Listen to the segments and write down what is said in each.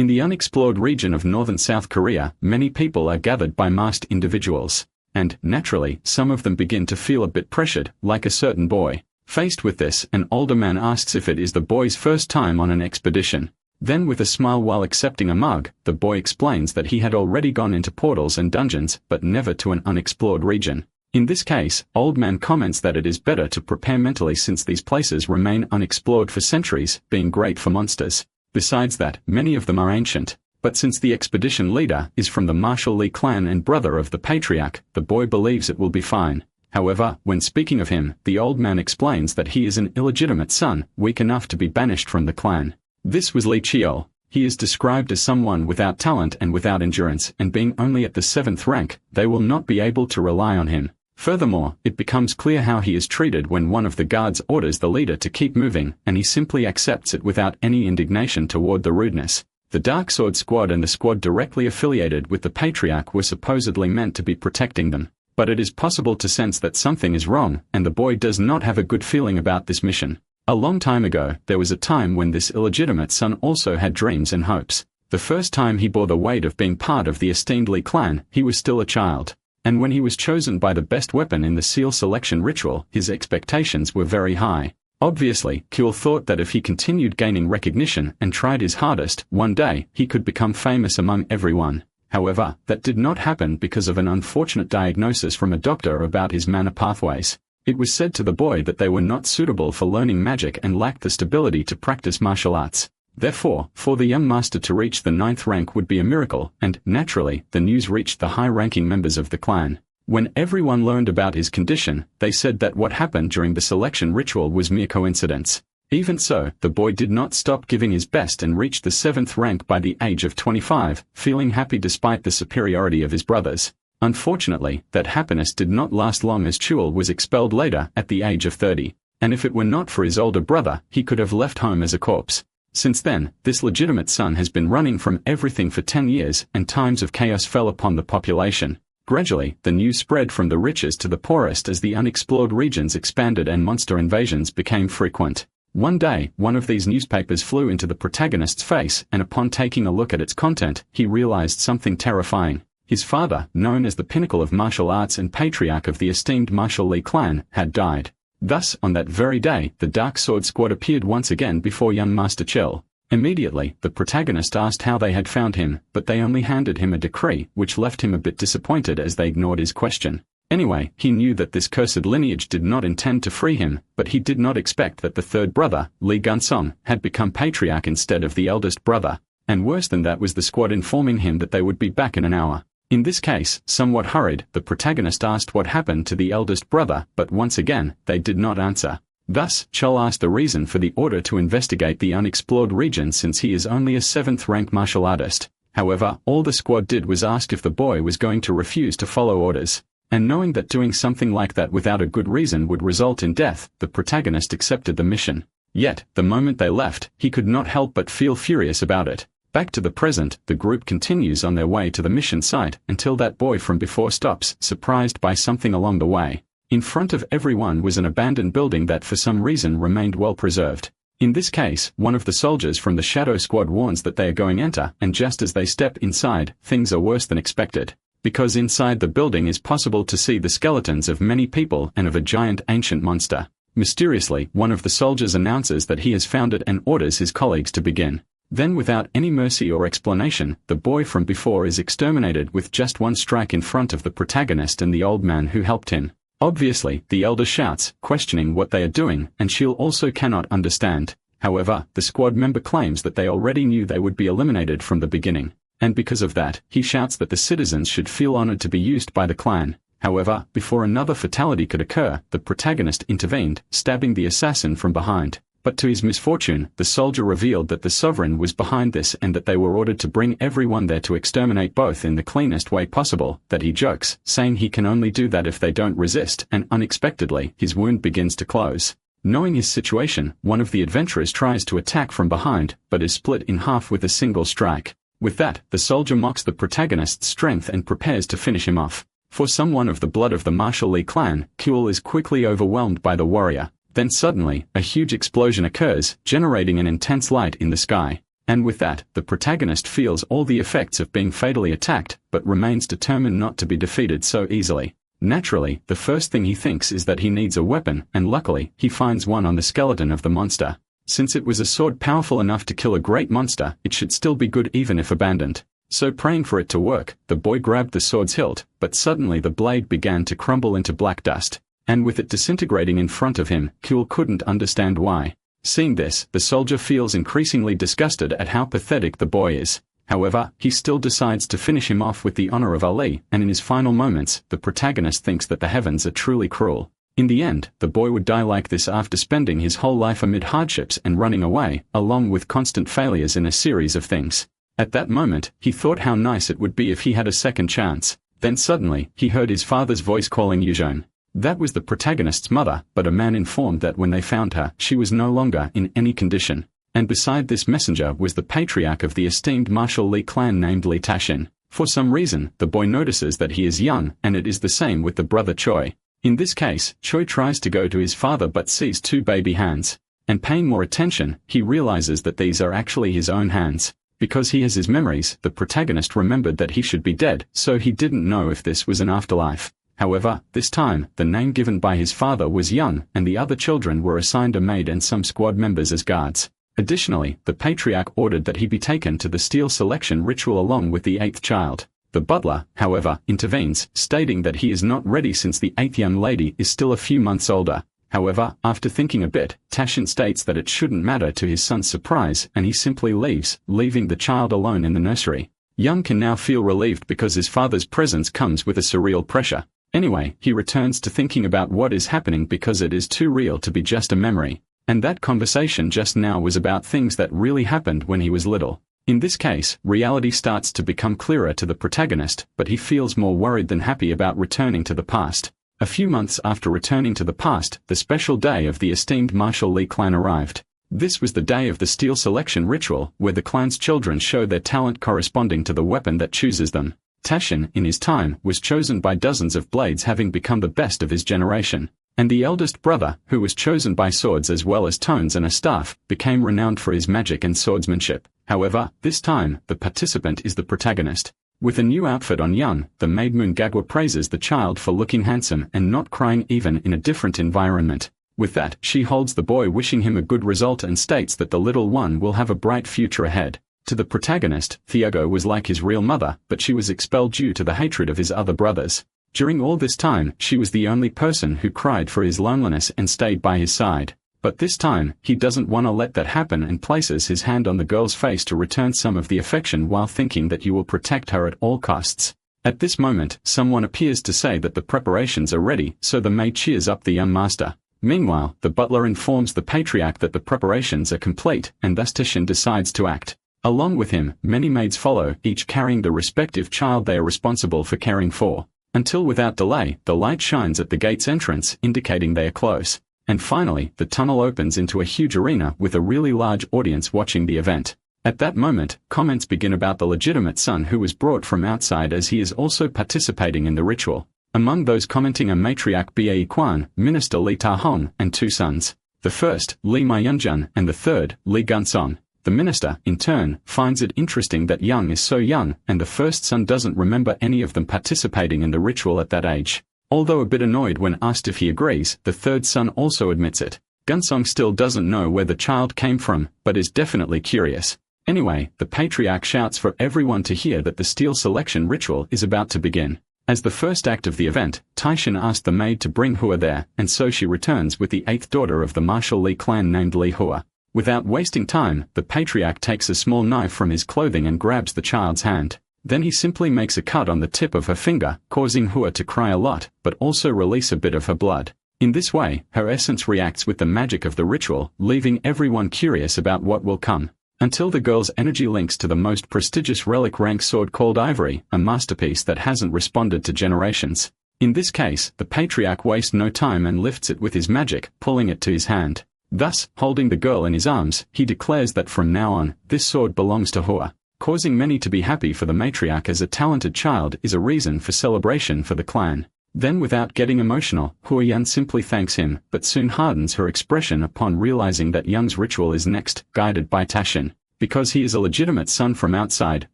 In the unexplored region of northern South Korea, many people are gathered by masked individuals. And, naturally, some of them begin to feel a bit pressured, like a certain boy. Faced with this, an older man asks if it is the boy's first time on an expedition. Then with a smile while accepting a mug, the boy explains that he had already gone into portals and dungeons, but never to an unexplored region. In this case, old man comments that it is better to prepare mentally since these places remain unexplored for centuries, being great for monsters. Besides that, many of them are ancient. But since the expedition leader is from the Marshall Lee clan and brother of the patriarch, the boy believes it will be fine. However, when speaking of him, the old man explains that he is an illegitimate son, weak enough to be banished from the clan. This was Lee Cheol. He is described as someone without talent and without endurance, and being only at the 7th rank, they will not be able to rely on him. Furthermore, it becomes clear how he is treated when one of the guards orders the leader to keep moving, and he simply accepts it without any indignation toward the rudeness. The Dark Sword Squad and the squad directly affiliated with the Patriarch were supposedly meant to be protecting them. But it is possible to sense that something is wrong, and the boy does not have a good feeling about this mission. A long time ago, there was a time when this illegitimate son also had dreams and hopes. The first time he bore the weight of being part of the esteemed Lee clan, he was still a child. And when he was chosen by the best weapon in the seal selection ritual, his expectations were very high. Obviously, Kuehl thought that if he continued gaining recognition and tried his hardest, one day, he could become famous among everyone. However, that did not happen because of an unfortunate diagnosis from a doctor about his mana pathways. It was said to the boy that they were not suitable for learning magic and lacked the stability to practice martial arts. Therefore, for the young master to reach the 9th rank would be a miracle, and, naturally, the news reached the high-ranking members of the clan. When everyone learned about his condition, they said that what happened during the selection ritual was mere coincidence. Even so, the boy did not stop giving his best and reached the 7th rank by the age of 25, feeling happy despite the superiority of his brothers. Unfortunately, that happiness did not last long as Cheol was expelled later, at the age of 30. And if it were not for his older brother, he could have left home as a corpse. Since then, this legitimate son has been running from everything for 10 years, and times of chaos fell upon the population. Gradually, the news spread from the richest to the poorest as the unexplored regions expanded and monster invasions became frequent. One day, one of these newspapers flew into the protagonist's face, and upon taking a look at its content, he realized something terrifying. His father, known as the pinnacle of martial arts and patriarch of the esteemed Marshall Lee clan, had died. Thus, on that very day, the Dark Sword Squad appeared once again before young Master Cheol. Immediately, the protagonist asked how they had found him, but they only handed him a decree, which left him a bit disappointed as they ignored his question. Anyway, he knew that this cursed lineage did not intend to free him, but he did not expect that the third brother, Lee Gunsong, had become patriarch instead of the eldest brother. And worse than that was the squad informing him that they would be back in an hour. In this case, somewhat hurried, the protagonist asked what happened to the eldest brother, but once again, they did not answer. Thus, Cheol asked the reason for the order to investigate the unexplored region since he is only a 7th rank martial artist. However, all the squad did was ask if the boy was going to refuse to follow orders. And knowing that doing something like that without a good reason would result in death, the protagonist accepted the mission. Yet, the moment they left, he could not help but feel furious about it. Back to the present, the group continues on their way to the mission site until that boy from before stops, surprised by something along the way. In front of everyone was an abandoned building that for some reason remained well preserved. In this case, one of the soldiers from the Shadow Squad warns that they are going to enter, and just as they step inside, things are worse than expected. Because inside the building is possible to see the skeletons of many people and of a giant ancient monster. Mysteriously, one of the soldiers announces that he has found it and orders his colleagues to begin. Then without any mercy or explanation, the boy from before is exterminated with just one strike in front of the protagonist and the old man who helped him. Obviously, the elder shouts, questioning what they are doing, and Cheol also cannot understand. However, the squad member claims that they already knew they would be eliminated from the beginning. And because of that, he shouts that the citizens should feel honored to be used by the clan. However, before another fatality could occur, the protagonist intervened, stabbing the assassin from behind. But to his misfortune, the soldier revealed that the sovereign was behind this and that they were ordered to bring everyone there to exterminate both in the cleanest way possible, that he jokes, saying he can only do that if they don't resist, and unexpectedly, his wound begins to close. Knowing his situation, one of the adventurers tries to attack from behind, but is split in half with a single strike. With that, the soldier mocks the protagonist's strength and prepares to finish him off. For someone of the blood of the Marshall Lee clan, Kuehl is quickly overwhelmed by the warrior. Then suddenly, a huge explosion occurs, generating an intense light in the sky. And with that, the protagonist feels all the effects of being fatally attacked, but remains determined not to be defeated so easily. Naturally, the first thing he thinks is that he needs a weapon, and luckily, he finds one on the skeleton of the monster. Since it was a sword powerful enough to kill a great monster, it should still be good even if abandoned. So praying for it to work, the boy grabbed the sword's hilt, but suddenly the blade began to crumble into black dust. And with it disintegrating in front of him, Kuhl couldn't understand why. Seeing this, the soldier feels increasingly disgusted at how pathetic the boy is. However, he still decides to finish him off with the honor of Ali, and in his final moments, the protagonist thinks that the heavens are truly cruel. In the end, the boy would die like this after spending his whole life amid hardships and running away, along with constant failures in a series of things. At that moment, he thought how nice it would be if he had a second chance. Then suddenly, he heard his father's voice calling Yuzhong. That was the protagonist's mother, but a man informed that when they found her, she was no longer in any condition. And beside this messenger was the patriarch of the esteemed martial Li clan named Li Tashin. For some reason, the boy notices that he is young, and it is the same with the brother Choi. In this case, Choi tries to go to his father but sees two baby hands. And paying more attention, he realizes that these are actually his own hands. Because he has his memories, the protagonist remembered that he should be dead, so he didn't know if this was an afterlife. However, this time, the name given by his father was Young, and the other children were assigned a maid and some squad members as guards. Additionally, the patriarch ordered that he be taken to the steel selection ritual along with the 8th child. The butler, however, intervenes, stating that he is not ready since the 8th young lady is still a few months older. However, after thinking a bit, Tashin states that it shouldn't matter to his son's surprise, and he simply leaves, leaving the child alone in the nursery. Young can now feel relieved because his father's presence comes with a surreal pressure. Anyway, he returns to thinking about what is happening because it is too real to be just a memory. And that conversation just now was about things that really happened when he was little. In this case, reality starts to become clearer to the protagonist, but he feels more worried than happy about returning to the past. A few months after returning to the past, the special day of the esteemed martial Li clan arrived. This was the day of the steel selection ritual, where the clan's children show their talent corresponding to the weapon that chooses them. Tashin, in his time, was chosen by dozens of blades, having become the best of his generation. And the eldest brother, who was chosen by swords as well as tones and a staff, became renowned for his magic and swordsmanship. However, this time, the participant is the protagonist. With a new outfit on Young, the maid Mungagwa praises the child for looking handsome and not crying even in a different environment. With that, she holds the boy, wishing him a good result, and states that the little one will have a bright future ahead. To the protagonist, Thiago was like his real mother, but she was expelled due to the hatred of his other brothers. During all this time, she was the only person who cried for his loneliness and stayed by his side. But this time, he doesn't want to let that happen and places his hand on the girl's face to return some of the affection while thinking that you will protect her at all costs. At this moment, someone appears to say that the preparations are ready, so the maid cheers up the young master. Meanwhile, the butler informs the patriarch that the preparations are complete, and thus Tashin decides to act. Along with him, many maids follow, each carrying the respective child they are responsible for caring for. Until without delay, the light shines at the gate's entrance, indicating they are close. And finally, the tunnel opens into a huge arena with a really large audience watching the event. At that moment, comments begin about the legitimate son who was brought from outside, as he is also participating in the ritual. Among those commenting are matriarch Bae Kwan, minister Lee Ta-hong, and two sons. The first, Lee Myunjun, and the third, Lee Gunsong. The minister, in turn, finds it interesting that Young is so young, and the first son doesn't remember any of them participating in the ritual at that age. Although a bit annoyed when asked if he agrees, the third son also admits it. Gunsong still doesn't know where the child came from, but is definitely curious. Anyway, the patriarch shouts for everyone to hear that the steel selection ritual is about to begin. As the first act of the event, Taishin asked the maid to bring Hua there, and so she returns with the 8th daughter of the martial Li clan named Li Hua. Without wasting time, the patriarch takes a small knife from his clothing and grabs the child's hand. Then he simply makes a cut on the tip of her finger, causing Hua to cry a lot, but also release a bit of her blood. In this way, her essence reacts with the magic of the ritual, leaving everyone curious about what will come. Until the girl's energy links to the most prestigious relic rank sword called Ivory, a masterpiece that hasn't responded to generations. In this case, the patriarch wastes no time and lifts it with his magic, pulling it to his hand. Thus, holding the girl in his arms, he declares that from now on, this sword belongs to Hua. Causing many to be happy for the matriarch, as a talented child is a reason for celebration for the clan. Then, without getting emotional, Hua Yan simply thanks him, but soon hardens her expression upon realizing that Young's ritual is next, guided by Tashin. Because he is a legitimate son from outside,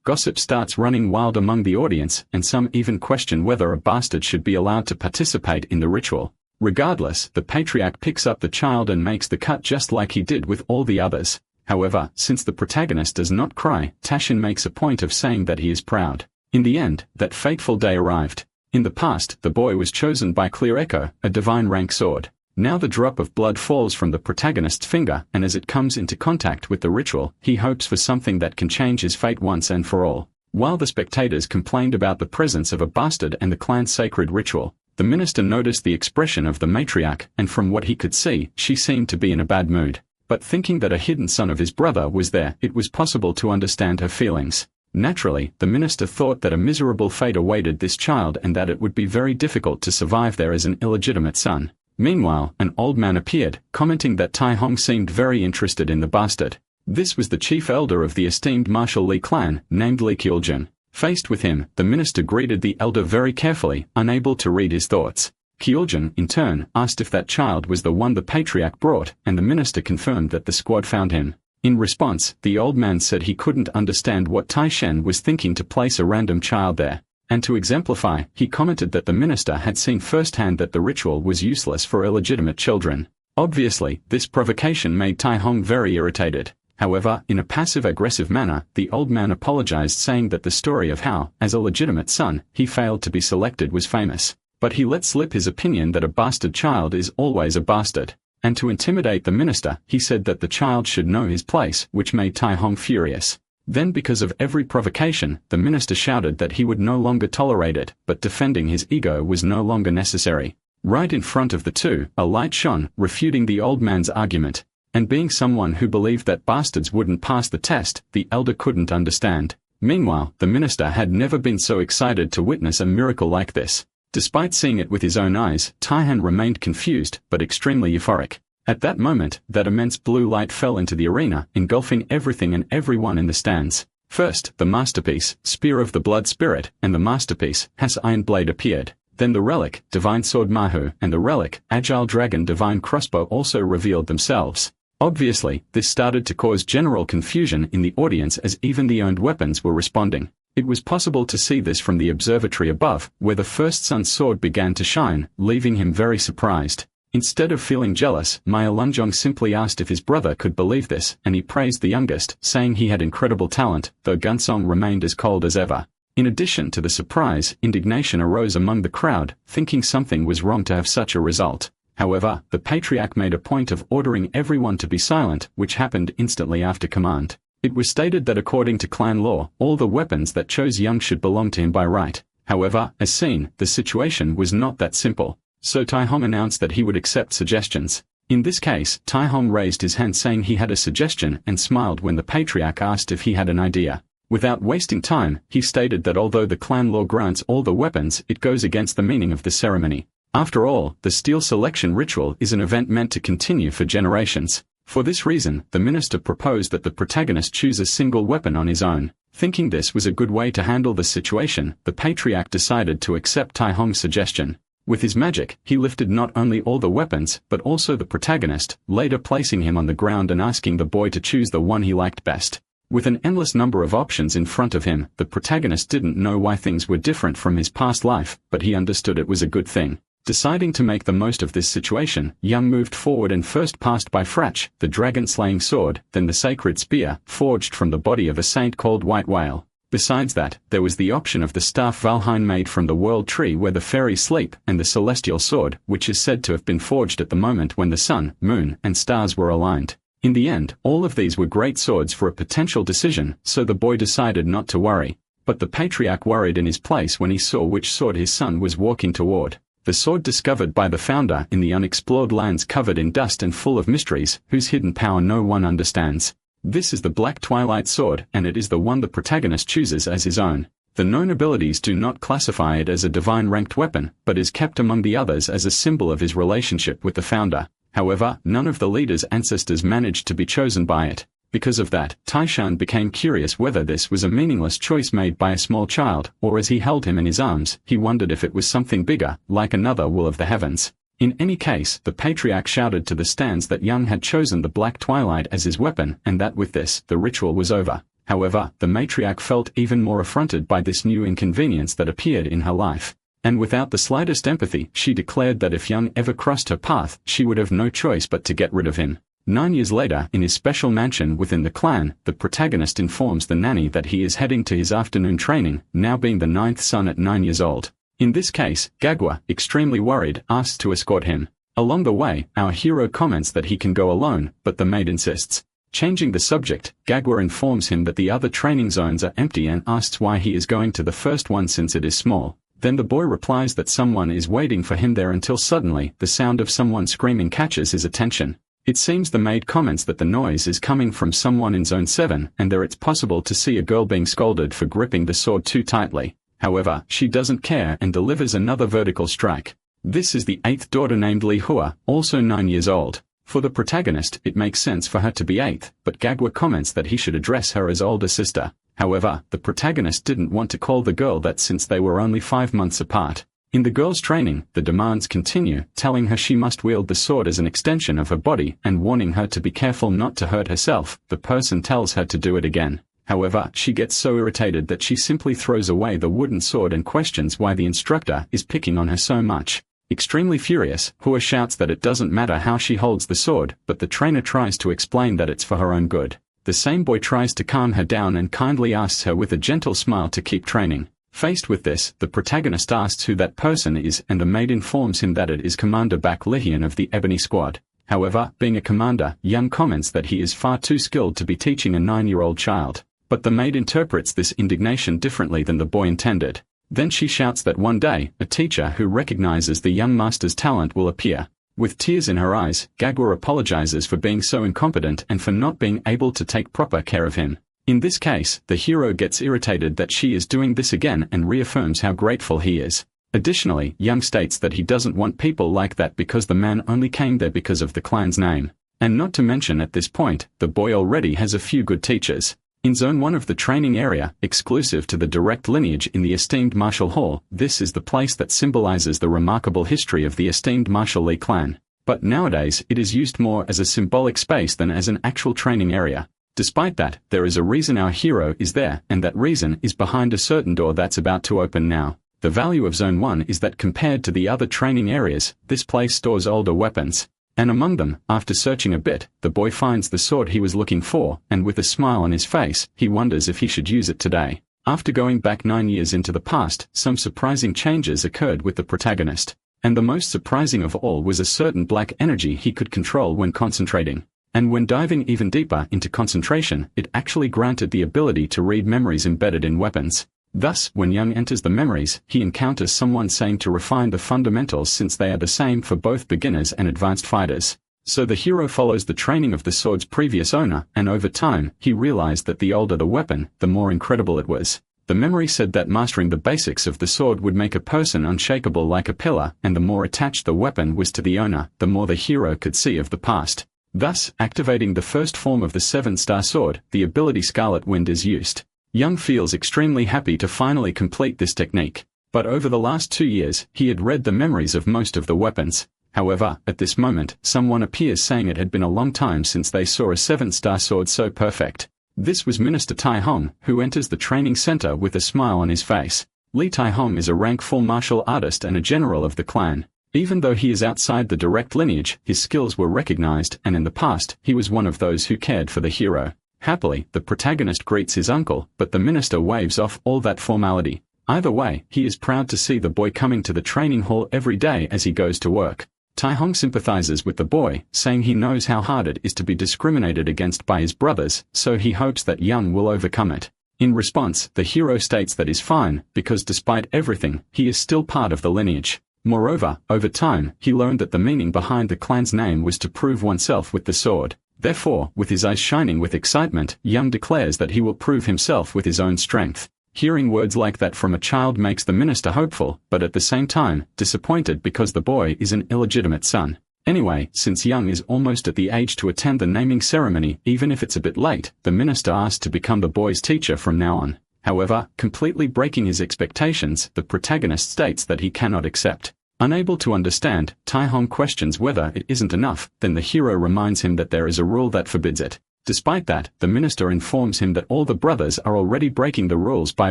gossip starts running wild among the audience, and some even question whether a bastard should be allowed to participate in the ritual. Regardless, the patriarch picks up the child and makes the cut just like he did with all the others. However, since the protagonist does not cry, Taishan makes a point of saying that he is proud. In the end, that fateful day arrived. In the past, the boy was chosen by Clear Echo, a divine rank sword. Now the drop of blood falls from the protagonist's finger, and as it comes into contact with the ritual, he hopes for something that can change his fate once and for all. While the spectators complained about the presence of a bastard and the clan's sacred ritual, the minister noticed the expression of the matriarch, and from what he could see, she seemed to be in a bad mood. But thinking that a hidden son of his brother was there, it was possible to understand her feelings. Naturally, the minister thought that a miserable fate awaited this child and that it would be very difficult to survive there as an illegitimate son. Meanwhile, an old man appeared, commenting that Tai Hong seemed very interested in the bastard. This was the chief elder of the esteemed Marshal Li clan, named Li Kyuljin. Faced with him, the minister greeted the elder very carefully, unable to read his thoughts. Kyuljin, in turn, asked if that child was the one the patriarch brought, and the minister confirmed that the squad found him. In response, the old man said he couldn't understand what Taishan was thinking to place a random child there. And to exemplify, he commented that the minister had seen firsthand that the ritual was useless for illegitimate children. Obviously, this provocation made Tai Hong very irritated. However, in a passive-aggressive manner, the old man apologized, saying that the story of how, as a legitimate son, he failed to be selected was famous. But he let slip his opinion that a bastard child is always a bastard. And to intimidate the minister, he said that the child should know his place, which made Tai Hong furious. Then, because of every provocation, the minister shouted that he would no longer tolerate it, but defending his ego was no longer necessary. Right in front of the two, a light shone, refuting the old man's argument. And being someone who believed that bastards wouldn't pass the test, the elder couldn't understand. Meanwhile, the minister had never been so excited to witness a miracle like this. Despite seeing it with his own eyes, Taihan remained confused, but extremely euphoric. At that moment, that immense blue light fell into the arena, engulfing everything and everyone in the stands. First, the masterpiece, Spear of the Blood Spirit, and the masterpiece, Has Iron Blade appeared. Then the relic, Divine Sword Mahu, and the relic, Agile Dragon Divine Crossbow also revealed themselves. Obviously, this started to cause general confusion in the audience as even the owned weapons were responding. It was possible to see this from the observatory above, where the first son's sword began to shine, leaving him very surprised. Instead of feeling jealous, Maya Lunjong simply asked if his brother could believe this, and he praised the youngest, saying he had incredible talent, though Gunsong remained as cold as ever. In addition to the surprise, indignation arose among the crowd, thinking something was wrong to have such a result. However, the patriarch made a point of ordering everyone to be silent, which happened instantly after command. It was stated that according to clan law, all the weapons that chose Young should belong to him by right. However, as seen, the situation was not that simple. So Tai Hong announced that he would accept suggestions. In this case, Tai Hong raised his hand saying he had a suggestion and smiled when the patriarch asked if he had an idea. Without wasting time, he stated that although the clan law grants all the weapons, it goes against the meaning of the ceremony. After all, the steel selection ritual is an event meant to continue for generations. For this reason, the minister proposed that the protagonist choose a single weapon on his own. Thinking this was a good way to handle the situation, the patriarch decided to accept Tai Hong's suggestion. With his magic, he lifted not only all the weapons, but also the protagonist, later placing him on the ground and asking the boy to choose the one he liked best. With an endless number of options in front of him, the protagonist didn't know why things were different from his past life, but he understood it was a good thing. Deciding to make the most of this situation, Young moved forward and first passed by Frach, the dragon-slaying sword, then the sacred spear, forged from the body of a saint called White Whale. Besides that, there was the option of the staff Valheim made from the world tree where the fairies sleep, and the celestial sword, which is said to have been forged at the moment when the sun, moon, and stars were aligned. In the end, all of these were great swords for a potential decision, so the boy decided not to worry. But the patriarch worried in his place when he saw which sword his son was walking toward. The sword discovered by the founder in the unexplored lands covered in dust and full of mysteries, whose hidden power no one understands. This is the Black Twilight Sword, and it is the one the protagonist chooses as his own. The known abilities do not classify it as a divine-ranked weapon, but is kept among the others as a symbol of his relationship with the founder. However, none of the leader's ancestors managed to be chosen by it. Because of that, Taishan became curious whether this was a meaningless choice made by a small child, or as he held him in his arms, he wondered if it was something bigger, like another will of the heavens. In any case, the patriarch shouted to the stands that Young had chosen the Black Twilight as his weapon and that with this, the ritual was over. However, the matriarch felt even more affronted by this new inconvenience that appeared in her life. And without the slightest empathy, she declared that if Young ever crossed her path, she would have no choice but to get rid of him. 9 years later, in his special mansion within the clan, the protagonist informs the nanny that he is heading to his afternoon training, now being the 9th son at 9 years old. In this case, Gagwa, extremely worried, asks to escort him. Along the way, our hero comments that he can go alone, but the maid insists. Changing the subject, Gagwa informs him that the other training zones are empty and asks why he is going to the first one since it is small. Then the boy replies that someone is waiting for him there until suddenly, the sound of someone screaming catches his attention. It seems the maid comments that the noise is coming from someone in Zone 7 and there it's possible to see a girl being scolded for gripping the sword too tightly. However, she doesn't care and delivers another vertical strike. This is the 8th daughter named Li Hua, also 9 years old. For the protagonist, it makes sense for her to be 8th, but Gagwa comments that he should address her as older sister. However, the protagonist didn't want to call the girl that since they were only 5 months apart. In the girl's training, the demands continue, telling her she must wield the sword as an extension of her body and warning her to be careful not to hurt herself. The person tells her to do it again. However, she gets so irritated that she simply throws away the wooden sword and questions why the instructor is picking on her so much. Extremely furious, Hua shouts that it doesn't matter how she holds the sword, but the trainer tries to explain that it's for her own good. The same boy tries to calm her down and kindly asks her with a gentle smile to keep training. Faced with this, the protagonist asks who that person is and the maid informs him that it is Commander Bak Lihian of the Ebony Squad. However, being a commander, Young comments that he is far too skilled to be teaching a 9-year-old child. But the maid interprets this indignation differently than the boy intended. Then she shouts that one day, a teacher who recognizes the young master's talent will appear. With tears in her eyes, Gagwa apologizes for being so incompetent and for not being able to take proper care of him. In this case, the hero gets irritated that she is doing this again and reaffirms how grateful he is. Additionally, Young states that he doesn't want people like that because the man only came there because of the clan's name. And not to mention at this point, the boy already has a few good teachers. In Zone 1 of the training area, exclusive to the direct lineage in the esteemed Martial Hall, this is the place that symbolizes the remarkable history of the esteemed Martial Li clan. But nowadays, it is used more as a symbolic space than as an actual training area. Despite that, there is a reason our hero is there, and that reason is behind a certain door that's about to open now. The value of Zone 1 is that compared to the other training areas, this place stores older weapons. And among them, after searching a bit, the boy finds the sword he was looking for, and with a smile on his face, he wonders if he should use it today. After going back 9 years into the past, some surprising changes occurred with the protagonist. And the most surprising of all was a certain black energy he could control when concentrating. And when diving even deeper into concentration, it actually granted the ability to read memories embedded in weapons. Thus, when Young enters the memories, he encounters someone saying to refine the fundamentals since they are the same for both beginners and advanced fighters. So the hero follows the training of the sword's previous owner, and over time, he realized that the older the weapon, the more incredible it was. The memory said that mastering the basics of the sword would make a person unshakable like a pillar, and the more attached the weapon was to the owner, the more the hero could see of the past. Thus, activating the first form of the 7-star sword, the ability Scarlet Wind is used. Young feels extremely happy to finally complete this technique. But over the last 2 years, he had read the memories of most of the weapons. However, at this moment, someone appears saying it had been a long time since they saw a 7-star sword so perfect. This was Minister Tai Hong, who enters the training center with a smile on his face. Li Tai Hong is a rank 4 martial artist and a general of the clan. Even though he is outside the direct lineage, his skills were recognized, and in the past, he was one of those who cared for the hero. Happily, the protagonist greets his uncle, but the minister waves off all that formality. Either way, he is proud to see the boy coming to the training hall every day as he goes to work. Tai Hong sympathizes with the boy, saying he knows how hard it is to be discriminated against by his brothers, so he hopes that Young will overcome it. In response, the hero states that is fine, because despite everything, he is still part of the lineage. Moreover, over time, he learned that the meaning behind the clan's name was to prove oneself with the sword. Therefore, with his eyes shining with excitement, Young declares that he will prove himself with his own strength. Hearing words like that from a child makes the minister hopeful, but at the same time, disappointed because the boy is an illegitimate son. Anyway, since Young is almost at the age to attend the naming ceremony, even if it's a bit late, the minister asks to become the boy's teacher from now on. However, completely breaking his expectations, the protagonist states that he cannot accept. Unable to understand, Tai-hong questions whether it isn't enough, then the hero reminds him that there is a rule that forbids it. Despite that, the minister informs him that all the brothers are already breaking the rules by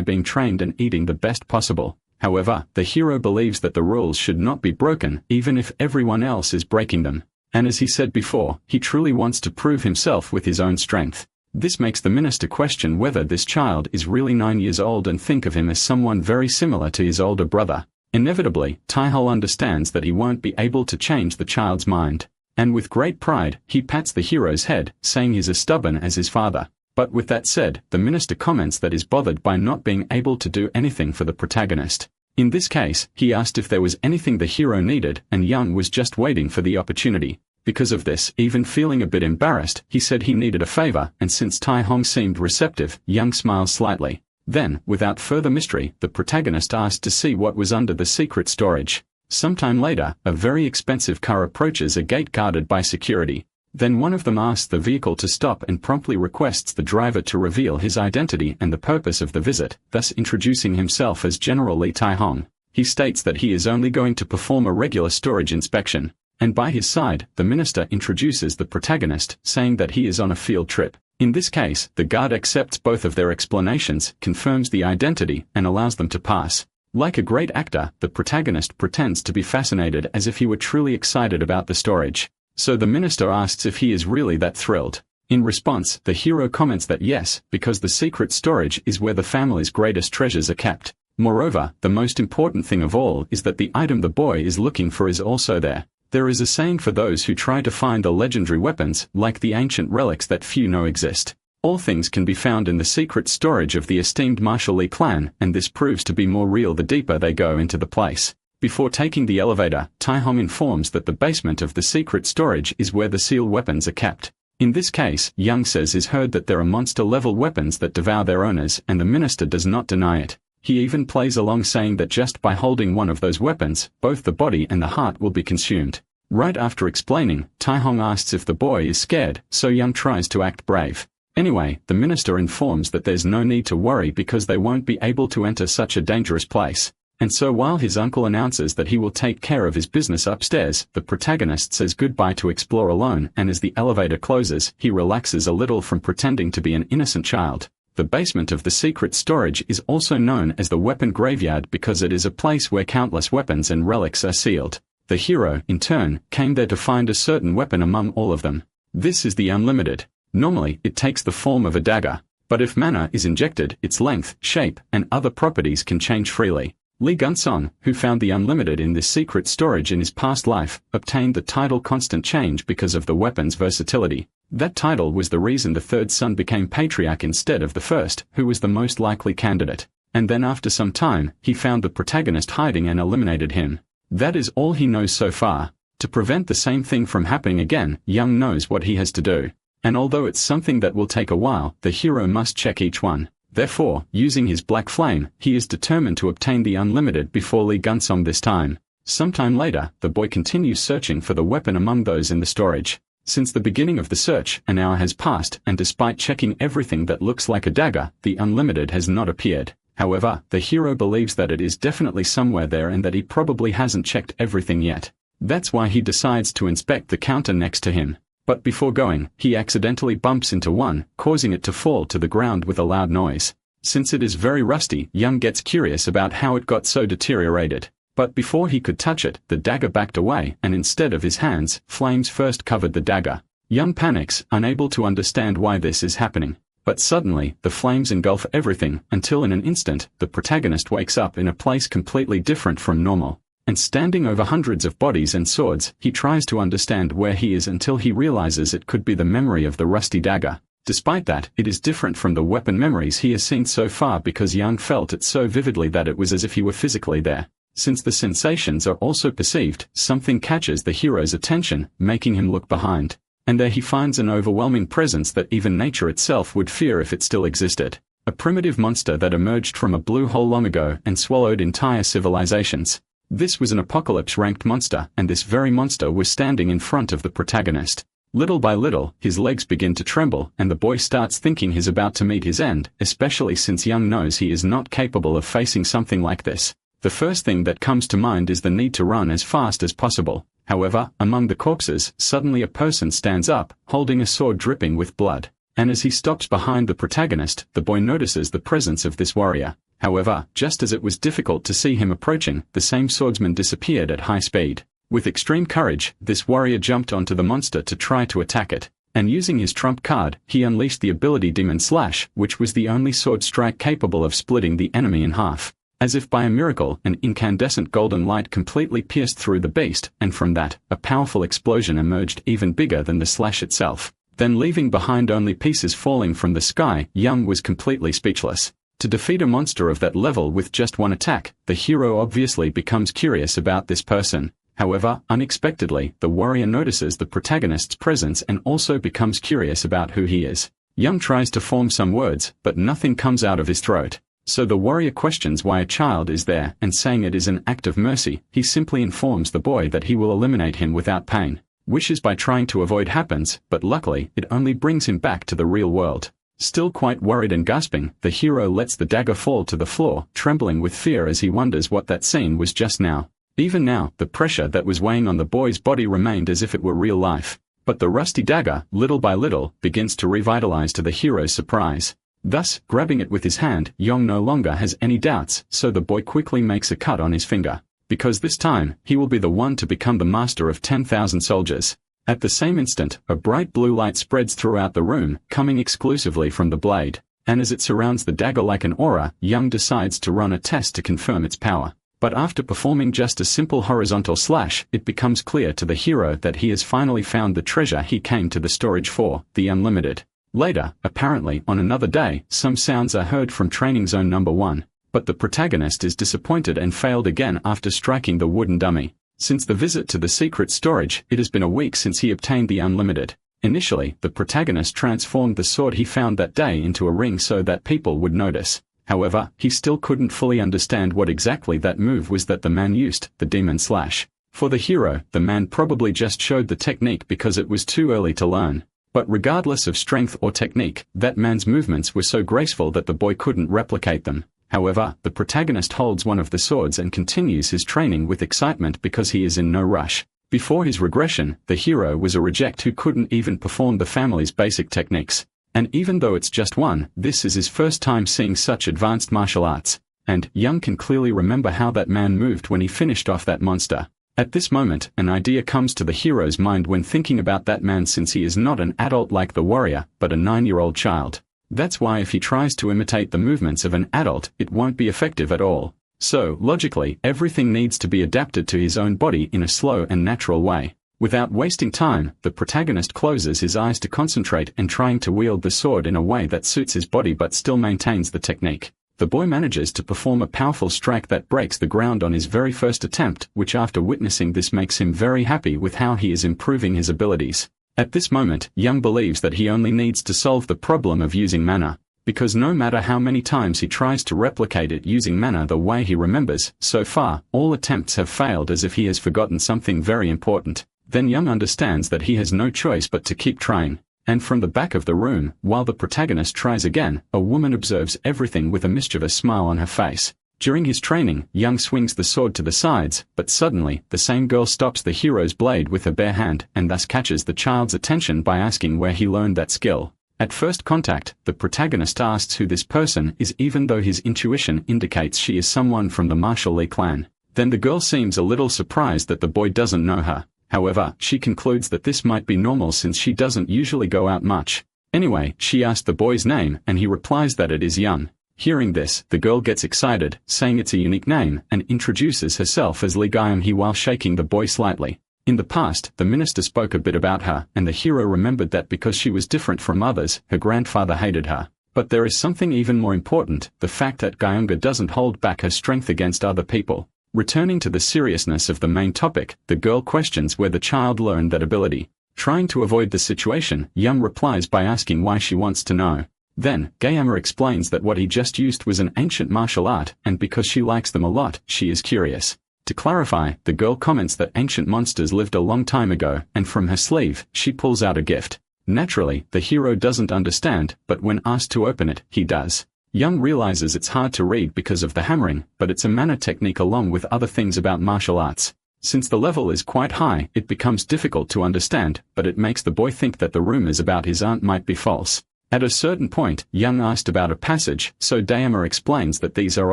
being trained and eating the best possible. However, the hero believes that the rules should not be broken, even if everyone else is breaking them. And as he said before, he truly wants to prove himself with his own strength. This makes the minister question whether this child is really 9 years old and think of him as someone very similar to his older brother. Inevitably, Tai-hong understands that he won't be able to change the child's mind. And with great pride, he pats the hero's head, saying he's as stubborn as his father. But with that said, the minister comments that he's bothered by not being able to do anything for the protagonist. In this case, he asked if there was anything the hero needed, and Young was just waiting for the opportunity. Because of this, even feeling a bit embarrassed, he said he needed a favor, and since Tai-hong seemed receptive, Young smiles slightly. Then, without further mystery, the protagonist asked to see what was under the secret storage. Sometime later, a very expensive car approaches a gate guarded by security. Then one of them asks the vehicle to stop and promptly requests the driver to reveal his identity and the purpose of the visit, thus introducing himself as General Lee Tai-hong. He states that he is only going to perform a regular storage inspection. And by his side, the minister introduces the protagonist, saying that he is on a field trip. In this case, the guard accepts both of their explanations, confirms the identity, and allows them to pass. Like a great actor, the protagonist pretends to be fascinated as if he were truly excited about the storage. So the minister asks if he is really that thrilled. In response, the hero comments that yes, because the secret storage is where the family's greatest treasures are kept. Moreover, the most important thing of all is that the item the boy is looking for is also there. There is a saying for those who try to find the legendary weapons, like the ancient relics that few know exist. All things can be found in the secret storage of the esteemed Marshall Lee clan, and this proves to be more real the deeper they go into the place. Before taking the elevator, Tai-hong informs that the basement of the secret storage is where the sealed weapons are kept. In this case, Young says he's heard that there are monster-level weapons that devour their owners, and the minister does not deny it. He even plays along saying that just by holding one of those weapons, both the body and the heart will be consumed. Right after explaining, Tai-hong asks if the boy is scared, so Young tries to act brave. Anyway, the minister informs that there's no need to worry because they won't be able to enter such a dangerous place. And so while his uncle announces that he will take care of his business upstairs, the protagonist says goodbye to explore alone, and as the elevator closes, he relaxes a little from pretending to be an innocent child. The basement of the secret storage is also known as the weapon graveyard because it is a place where countless weapons and relics are sealed. The hero, in turn, came there to find a certain weapon among all of them. This is the Unlimited. Normally, it takes the form of a dagger, but if mana is injected, its length, shape, and other properties can change freely. Lee Gunsong, who found the Unlimited in this secret storage in his past life, obtained the title Constant Change because of the weapon's versatility. That title was the reason the third son became patriarch instead of the first, who was the most likely candidate. And then after some time, he found the protagonist hiding and eliminated him. That is all he knows so far. To prevent the same thing from happening again, Young knows what he has to do. And although it's something that will take a while, the hero must check each one. Therefore, using his black flame, he is determined to obtain the Unlimited before Lee Gunsong this time. Sometime later, the boy continues searching for the weapon among those in the storage. Since the beginning of the search, an hour has passed, and despite checking everything that looks like a dagger, the Unlimited has not appeared. However, the hero believes that it is definitely somewhere there and that he probably hasn't checked everything yet. That's why he decides to inspect the counter next to him. But before going, he accidentally bumps into one, causing it to fall to the ground with a loud noise. Since it is very rusty, Young gets curious about how it got so deteriorated. But before he could touch it, the dagger backed away, and instead of his hands, flames first covered the dagger. Young panics, unable to understand why this is happening. But suddenly, the flames engulf everything, until in an instant, the protagonist wakes up in a place completely different from normal. And standing over hundreds of bodies and swords, he tries to understand where he is until he realizes it could be the memory of the rusty dagger. Despite that, it is different from the weapon memories he has seen so far because Young felt it so vividly that it was as if he were physically there. Since the sensations are also perceived, something catches the hero's attention, making him look behind. And there he finds an overwhelming presence that even nature itself would fear if it still existed. A primitive monster that emerged from a blue hole long ago and swallowed entire civilizations. This was an apocalypse-ranked monster, and this very monster was standing in front of the protagonist. Little by little, his legs begin to tremble, and the boy starts thinking he's about to meet his end, especially since Young knows he is not capable of facing something like this. The first thing that comes to mind is the need to run as fast as possible. However, among the corpses, suddenly a person stands up, holding a sword dripping with blood. And as he stops behind the protagonist, the boy notices the presence of this warrior. However, just as it was difficult to see him approaching, the same swordsman disappeared at high speed. With extreme courage, this warrior jumped onto the monster to try to attack it. And using his trump card, he unleashed the ability Demon Slash, which was the only sword strike capable of splitting the enemy in half. As if by a miracle, an incandescent golden light completely pierced through the beast, and from that, a powerful explosion emerged even bigger than the slash itself. Then leaving behind only pieces falling from the sky, Young was completely speechless. To defeat a monster of that level with just one attack, the hero obviously becomes curious about this person. However, unexpectedly, the warrior notices the protagonist's presence and also becomes curious about who he is. Young tries to form some words, but nothing comes out of his throat. So the warrior questions why a child is there, and saying it is an act of mercy, he simply informs the boy that he will eliminate him without pain. Wishes by trying to avoid happens, but luckily, it only brings him back to the real world. Still quite worried and gasping, the hero lets the dagger fall to the floor, trembling with fear as he wonders what that scene was just now. Even now, the pressure that was weighing on the boy's body remained as if it were real life. But the rusty dagger, little by little, begins to revitalize to the hero's surprise. Thus, grabbing it with his hand, Yong no longer has any doubts, so the boy quickly makes a cut on his finger. Because this time, he will be the one to become the master of 10,000 soldiers. At the same instant, a bright blue light spreads throughout the room, coming exclusively from the blade. And as it surrounds the dagger like an aura, Young decides to run a test to confirm its power. But after performing just a simple horizontal slash, it becomes clear to the hero that he has finally found the treasure he came to the storage for, the Unlimited. Later, apparently on another day, some sounds are heard from Training Zone Number 1. But the protagonist is disappointed and failed again after striking the wooden dummy. Since the visit to the secret storage, it has been a week since he obtained the Unlimited. Initially, the protagonist transformed the sword he found that day into a ring so that people would notice. However, he still couldn't fully understand what exactly that move was that the man used, the Demon Slash. For the hero, the man probably just showed the technique because it was too early to learn. But regardless of strength or technique, that man's movements were so graceful that the boy couldn't replicate them. However, the protagonist holds one of the swords and continues his training with excitement because he is in no rush. Before his regression, the hero was a reject who couldn't even perform the family's basic techniques. And even though it's just one, this is his first time seeing such advanced martial arts. And Young can clearly remember how that man moved when he finished off that monster. At this moment, an idea comes to the hero's mind when thinking about that man, since he is not an adult like the warrior, but a 9-year-old child. That's why if he tries to imitate the movements of an adult, it won't be effective at all. So, logically, everything needs to be adapted to his own body in a slow and natural way. Without wasting time, the protagonist closes his eyes to concentrate and trying to wield the sword in a way that suits his body but still maintains the technique. The boy manages to perform a powerful strike that breaks the ground on his very first attempt, which after witnessing this makes him very happy with how he is improving his abilities. At this moment, Young believes that he only needs to solve the problem of using mana. Because no matter how many times he tries to replicate it using mana the way he remembers, so far, all attempts have failed as if he has forgotten something very important. Then Young understands that he has no choice but to keep trying. And from the back of the room, while the protagonist tries again, a woman observes everything with a mischievous smile on her face. During his training, Young swings the sword to the sides, but suddenly, the same girl stops the hero's blade with her bare hand and thus catches the child's attention by asking where he learned that skill. At first contact, the protagonist asks who this person is even though his intuition indicates she is someone from the Martial Lee clan. Then the girl seems a little surprised that the boy doesn't know her. However, she concludes that this might be normal since she doesn't usually go out much. Anyway, she asked the boy's name and he replies that it is Young. Hearing this, the girl gets excited, saying it's a unique name, and introduces herself as Lee Gyeom-hee while shaking the boy slightly. In the past, the minister spoke a bit about her, and the hero remembered that because she was different from others, her grandfather hated her. But there is something even more important, the fact that Gyeonga doesn't hold back her strength against other people. Returning to the seriousness of the main topic, the girl questions where the child learned that ability. Trying to avoid the situation, Young replies by asking why she wants to know. Then, Gayama explains that what he just used was an ancient martial art, and because she likes them a lot, she is curious. To clarify, the girl comments that ancient monsters lived a long time ago, and from her sleeve, she pulls out a gift. Naturally, the hero doesn't understand, but when asked to open it, he does. Young realizes it's hard to read because of the hammering, but it's a mana technique along with other things about martial arts. Since the level is quite high, it becomes difficult to understand, but it makes the boy think that the rumors about his aunt might be false. At a certain point, Young asked about a passage, so Dayama explains that these are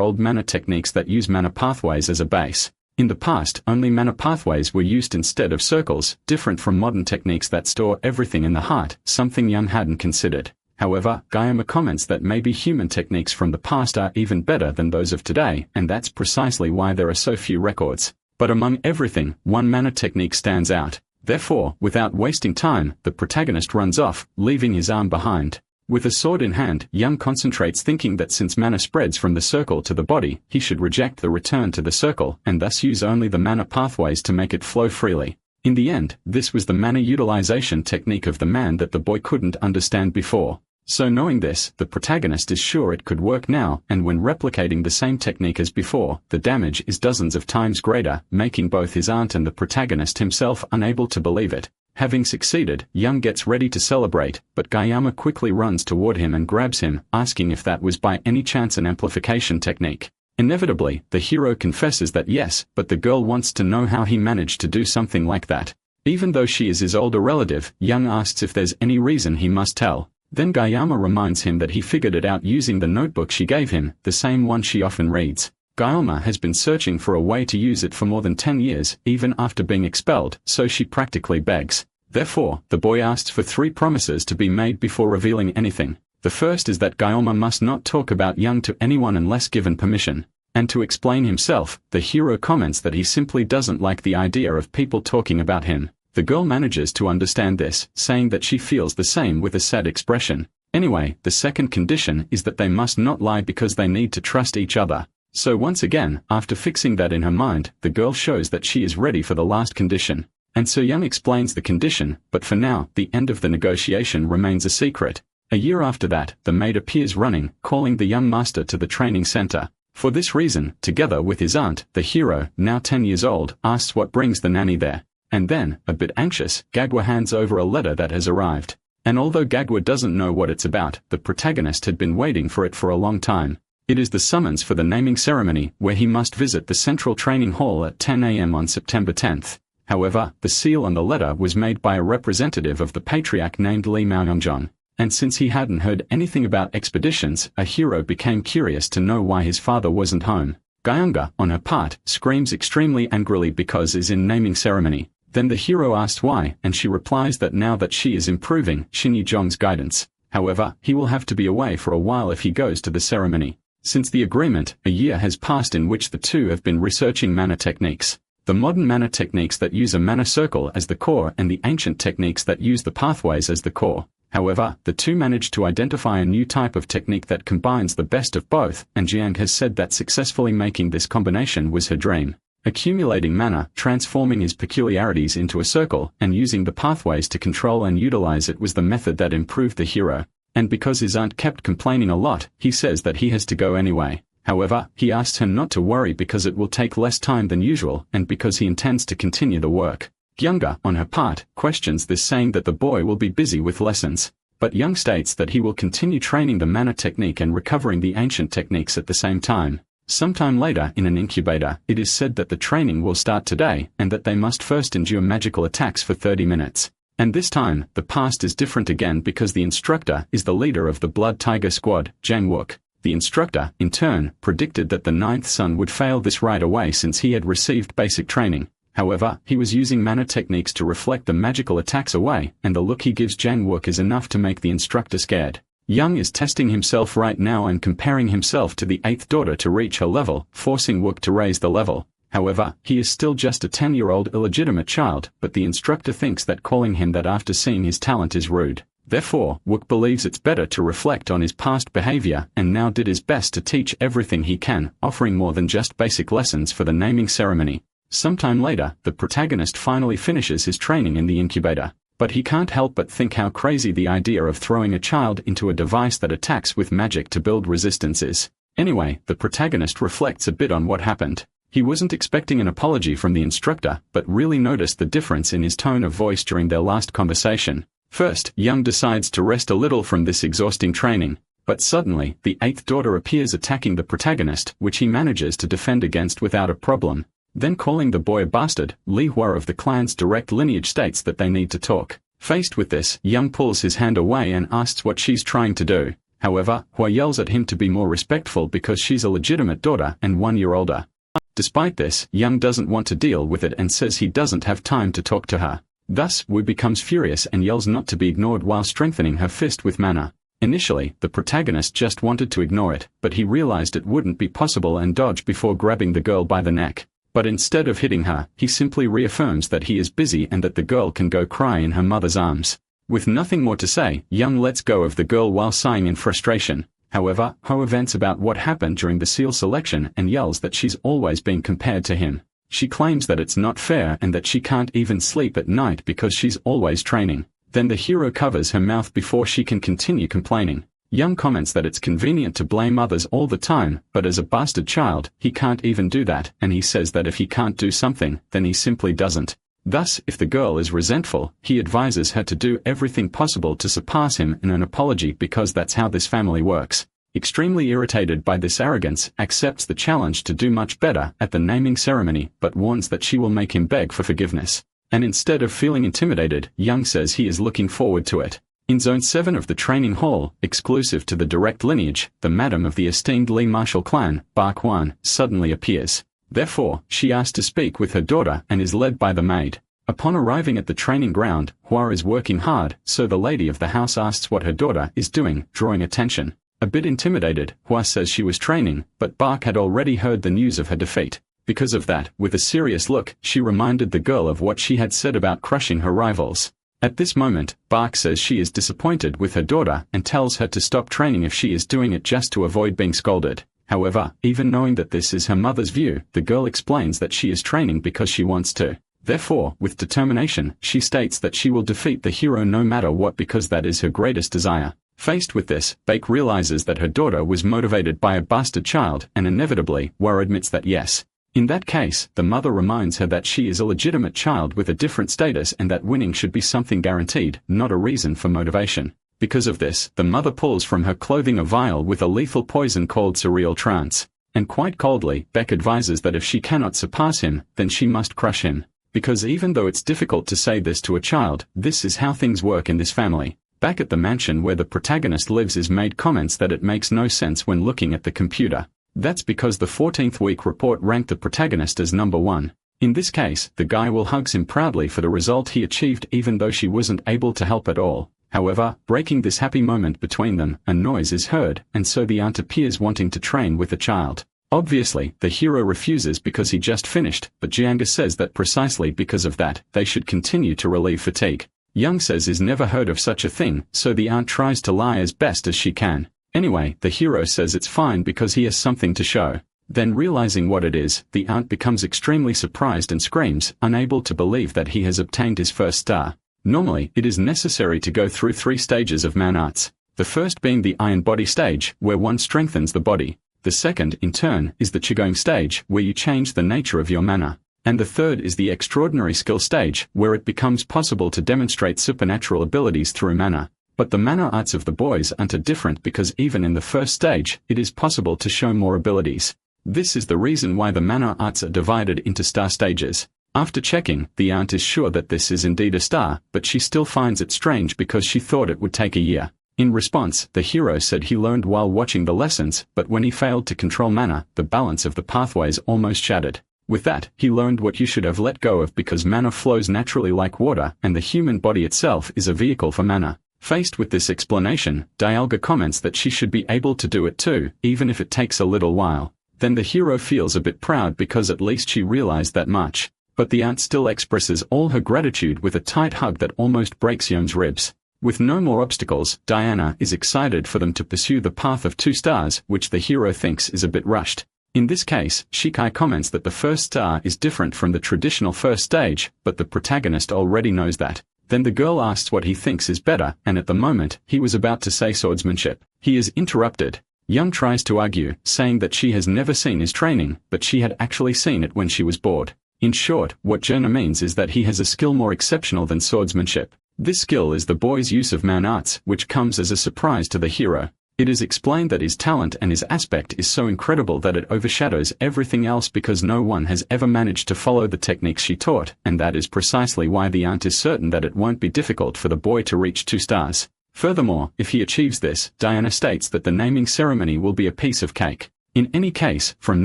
old mana techniques that use mana pathways as a base. In the past, only mana pathways were used instead of circles, different from modern techniques that store everything in the heart, something Young hadn't considered. However, Dayama comments that maybe human techniques from the past are even better than those of today, and that's precisely why there are so few records. But among everything, one mana technique stands out. Therefore, without wasting time, the protagonist runs off, leaving his arm behind. With a sword in hand, Young concentrates thinking that since mana spreads from the circle to the body, he should reject the return to the circle and thus use only the mana pathways to make it flow freely. In the end, this was the mana utilization technique of the man that the boy couldn't understand before. So knowing this, the protagonist is sure it could work now, and when replicating the same technique as before, the damage is dozens of times greater, making both his aunt and the protagonist himself unable to believe it. Having succeeded, Young gets ready to celebrate, but Dayama quickly runs toward him and grabs him, asking if that was by any chance an amplification technique. Inevitably, the hero confesses that yes, but the girl wants to know how he managed to do something like that. Even though she is his older relative, Young asks if there's any reason he must tell. Then Dayama reminds him that he figured it out using the notebook she gave him, the same one she often reads. Dayama has been searching for a way to use it for more than 10 years, even after being expelled, so she practically begs. Therefore, the boy asks for 3 promises to be made before revealing anything. The first is that Dayama must not talk about Young to anyone unless given permission. And to explain himself, the hero comments that he simply doesn't like the idea of people talking about him. The girl manages to understand this, saying that she feels the same with a sad expression. Anyway, the second condition is that they must not lie because they need to trust each other. So once again, after fixing that in her mind, the girl shows that she is ready for the last condition. And so Young explains the condition, but for now, the end of the negotiation remains a secret. A year after that, the maid appears running, calling the young master to the training center. For this reason, together with his aunt, the hero, now 10 years old, asks what brings the nanny there. And then, a bit anxious, Gagwa hands over a letter that has arrived. And although Gagwa doesn't know what it's about, the protagonist had been waiting for it for a long time. It is the summons for the naming ceremony, where he must visit the central training hall at 10 a.m. on September 10th. However, the seal on the letter was made by a representative of the patriarch named Lee Maoyongjong. And since he hadn't heard anything about expeditions, a hero became curious to know why his father wasn't home. Gyeonga, on her part, screams extremely angrily because is in naming ceremony. Then the hero asks why, and she replies that now that she is improving Shin Yi-jong's guidance. However, he will have to be away for a while if he goes to the ceremony. Since the agreement, a year has passed in which the two have been researching mana techniques. The modern mana techniques that use a mana circle as the core and the ancient techniques that use the pathways as the core. However, the two managed to identify a new type of technique that combines the best of both, and Jiang has said that successfully making this combination was her dream. Accumulating mana, transforming his peculiarities into a circle, and using the pathways to control and utilize it was the method that improved the hero. And because his aunt kept complaining a lot, he says that he has to go anyway. However, he asks her not to worry because it will take less time than usual, and because he intends to continue the work. Gyeonga, on her part, questions this, saying that the boy will be busy with lessons. But Young states that he will continue training the mana technique and recovering the ancient techniques at the same time. Sometime later in an incubator, it is said that the training will start today, and that they must first endure magical attacks for 30 minutes. And this time, the past is different again because the instructor is the leader of the Blood Tiger Squad, Jang Wook. The instructor, in turn, predicted that the 9th son would fail this right away since he had received basic training. However, he was using mana techniques to reflect the magical attacks away, and the look he gives Jang Wook is enough to make the instructor scared. Young is testing himself right now and comparing himself to the 8th daughter to reach her level, forcing Wook to raise the level. However, he is still just a 10-year-old illegitimate child, but the instructor thinks that calling him that after seeing his talent is rude. Therefore, Wook believes it's better to reflect on his past behavior and now did his best to teach everything he can, offering more than just basic lessons for the naming ceremony. Sometime later, the protagonist finally finishes his training in the incubator. But he can't help but think how crazy the idea of throwing a child into a device that attacks with magic to build resistance is. Anyway, the protagonist reflects a bit on what happened. He wasn't expecting an apology from the instructor, but really noticed the difference in his tone of voice during their last conversation. First, Young decides to rest a little from this exhausting training. But suddenly, the 8th daughter appears attacking the protagonist, which he manages to defend against without a problem. Then calling the boy a bastard, Li Hua of the clan's direct lineage states that they need to talk. Faced with this, Young pulls his hand away and asks what she's trying to do. However, Hua yells at him to be more respectful because she's a legitimate daughter and 1 year older. Despite this, Young doesn't want to deal with it and says he doesn't have time to talk to her. Thus, Wu becomes furious and yells not to be ignored while strengthening her fist with mana. Initially, the protagonist just wanted to ignore it, but he realized it wouldn't be possible and dodged before grabbing the girl by the neck. But instead of hitting her, he simply reaffirms that he is busy and that the girl can go cry in her mother's arms. With nothing more to say, Young lets go of the girl while sighing in frustration. However, Ho vents about what happened during the seal selection and yells that she's always being compared to him. She claims that it's not fair and that she can't even sleep at night because she's always training. Then the hero covers her mouth before she can continue complaining. Young comments that it's convenient to blame others all the time, but as a bastard child, he can't even do that, and he says that if he can't do something, then he simply doesn't. Thus, if the girl is resentful, he advises her to do everything possible to surpass him in an apology because that's how this family works. Extremely irritated by this arrogance, accepts the challenge to do much better at the naming ceremony, but warns that she will make him beg for forgiveness. And instead of feeling intimidated, Young says he is looking forward to it. In Zone 7 of the training hall, exclusive to the direct lineage, the madam of the esteemed Lee Marshall clan, Ba Kwan, suddenly appears. Therefore, she asks to speak with her daughter and is led by the maid. Upon arriving at the training ground, Hua is working hard, so the lady of the house asks what her daughter is doing, drawing attention. A bit intimidated, Hua says she was training, but Bark had already heard the news of her defeat. Because of that, with a serious look, she reminded the girl of what she had said about crushing her rivals. At this moment, Bark says she is disappointed with her daughter and tells her to stop training if she is doing it just to avoid being scolded. However, even knowing that this is her mother's view, the girl explains that she is training because she wants to. Therefore, with determination, she states that she will defeat the hero no matter what because that is her greatest desire. Faced with this, Bake realizes that her daughter was motivated by a bastard child and inevitably, Hua admits that yes. In that case, the mother reminds her that she is a legitimate child with a different status and that winning should be something guaranteed, not a reason for motivation. Because of this, the mother pulls from her clothing a vial with a lethal poison called Surreal Trance. And quite coldly, Beck advises that if she cannot surpass him, then she must crush him. Because even though it's difficult to say this to a child, this is how things work in this family. Back at the mansion where the protagonist lives is made comments that it makes no sense when looking at the computer. That's because the 14th week report ranked the protagonist as number 1. In this case, the guy will hugs him proudly for the result he achieved even though she wasn't able to help at all. However, breaking this happy moment between them, a noise is heard, and so the aunt appears wanting to train with the child. Obviously, the hero refuses because he just finished, but Jianga says that precisely because of that, they should continue to relieve fatigue. Young says he's never heard of such a thing, so the aunt tries to lie as best as she can. Anyway, the hero says it's fine because he has something to show. Then realizing what it is, the aunt becomes extremely surprised and screams, unable to believe that he has obtained his first star. Normally, it is necessary to go through 3 stages of man arts. The first being the iron body stage, where one strengthens the body. The second, in turn, is the qigong stage, where you change the nature of your mana. And the third is the extraordinary skill stage, where it becomes possible to demonstrate supernatural abilities through mana. But the mana arts of the boys aren't different because even in the first stage, it is possible to show more abilities. This is the reason why the mana arts are divided into star stages. After checking, the aunt is sure that this is indeed a star, but she still finds it strange because she thought it would take a year. In response, the hero said he learned while watching the lessons, but when he failed to control mana, the balance of the pathways almost shattered. With that, he learned what you should have let go of because mana flows naturally like water, and the human body itself is a vehicle for mana. Faced with this explanation, Dialga comments that she should be able to do it too, even if it takes a little while. Then the hero feels a bit proud because at least she realized that much. But the aunt still expresses all her gratitude with a tight hug that almost breaks Young's ribs. With no more obstacles, Diana is excited for them to pursue the path of 2 stars, which the hero thinks is a bit rushed. In this case, Shikai comments that the first star is different from the traditional first stage, but the protagonist already knows that. Then the girl asks what he thinks is better, and at the moment, he was about to say swordsmanship. He is interrupted. Young tries to argue, saying that she has never seen his training, but she had actually seen it when she was bored. In short, what Jonah means is that he has a skill more exceptional than swordsmanship. This skill is the boy's use of man arts, which comes as a surprise to the hero. It is explained that his talent and his aspect is so incredible that it overshadows everything else because no one has ever managed to follow the techniques she taught, and that is precisely why the aunt is certain that it won't be difficult for the boy to reach 2 stars. Furthermore, if he achieves this, Diana states that the naming ceremony will be a piece of cake. In any case, from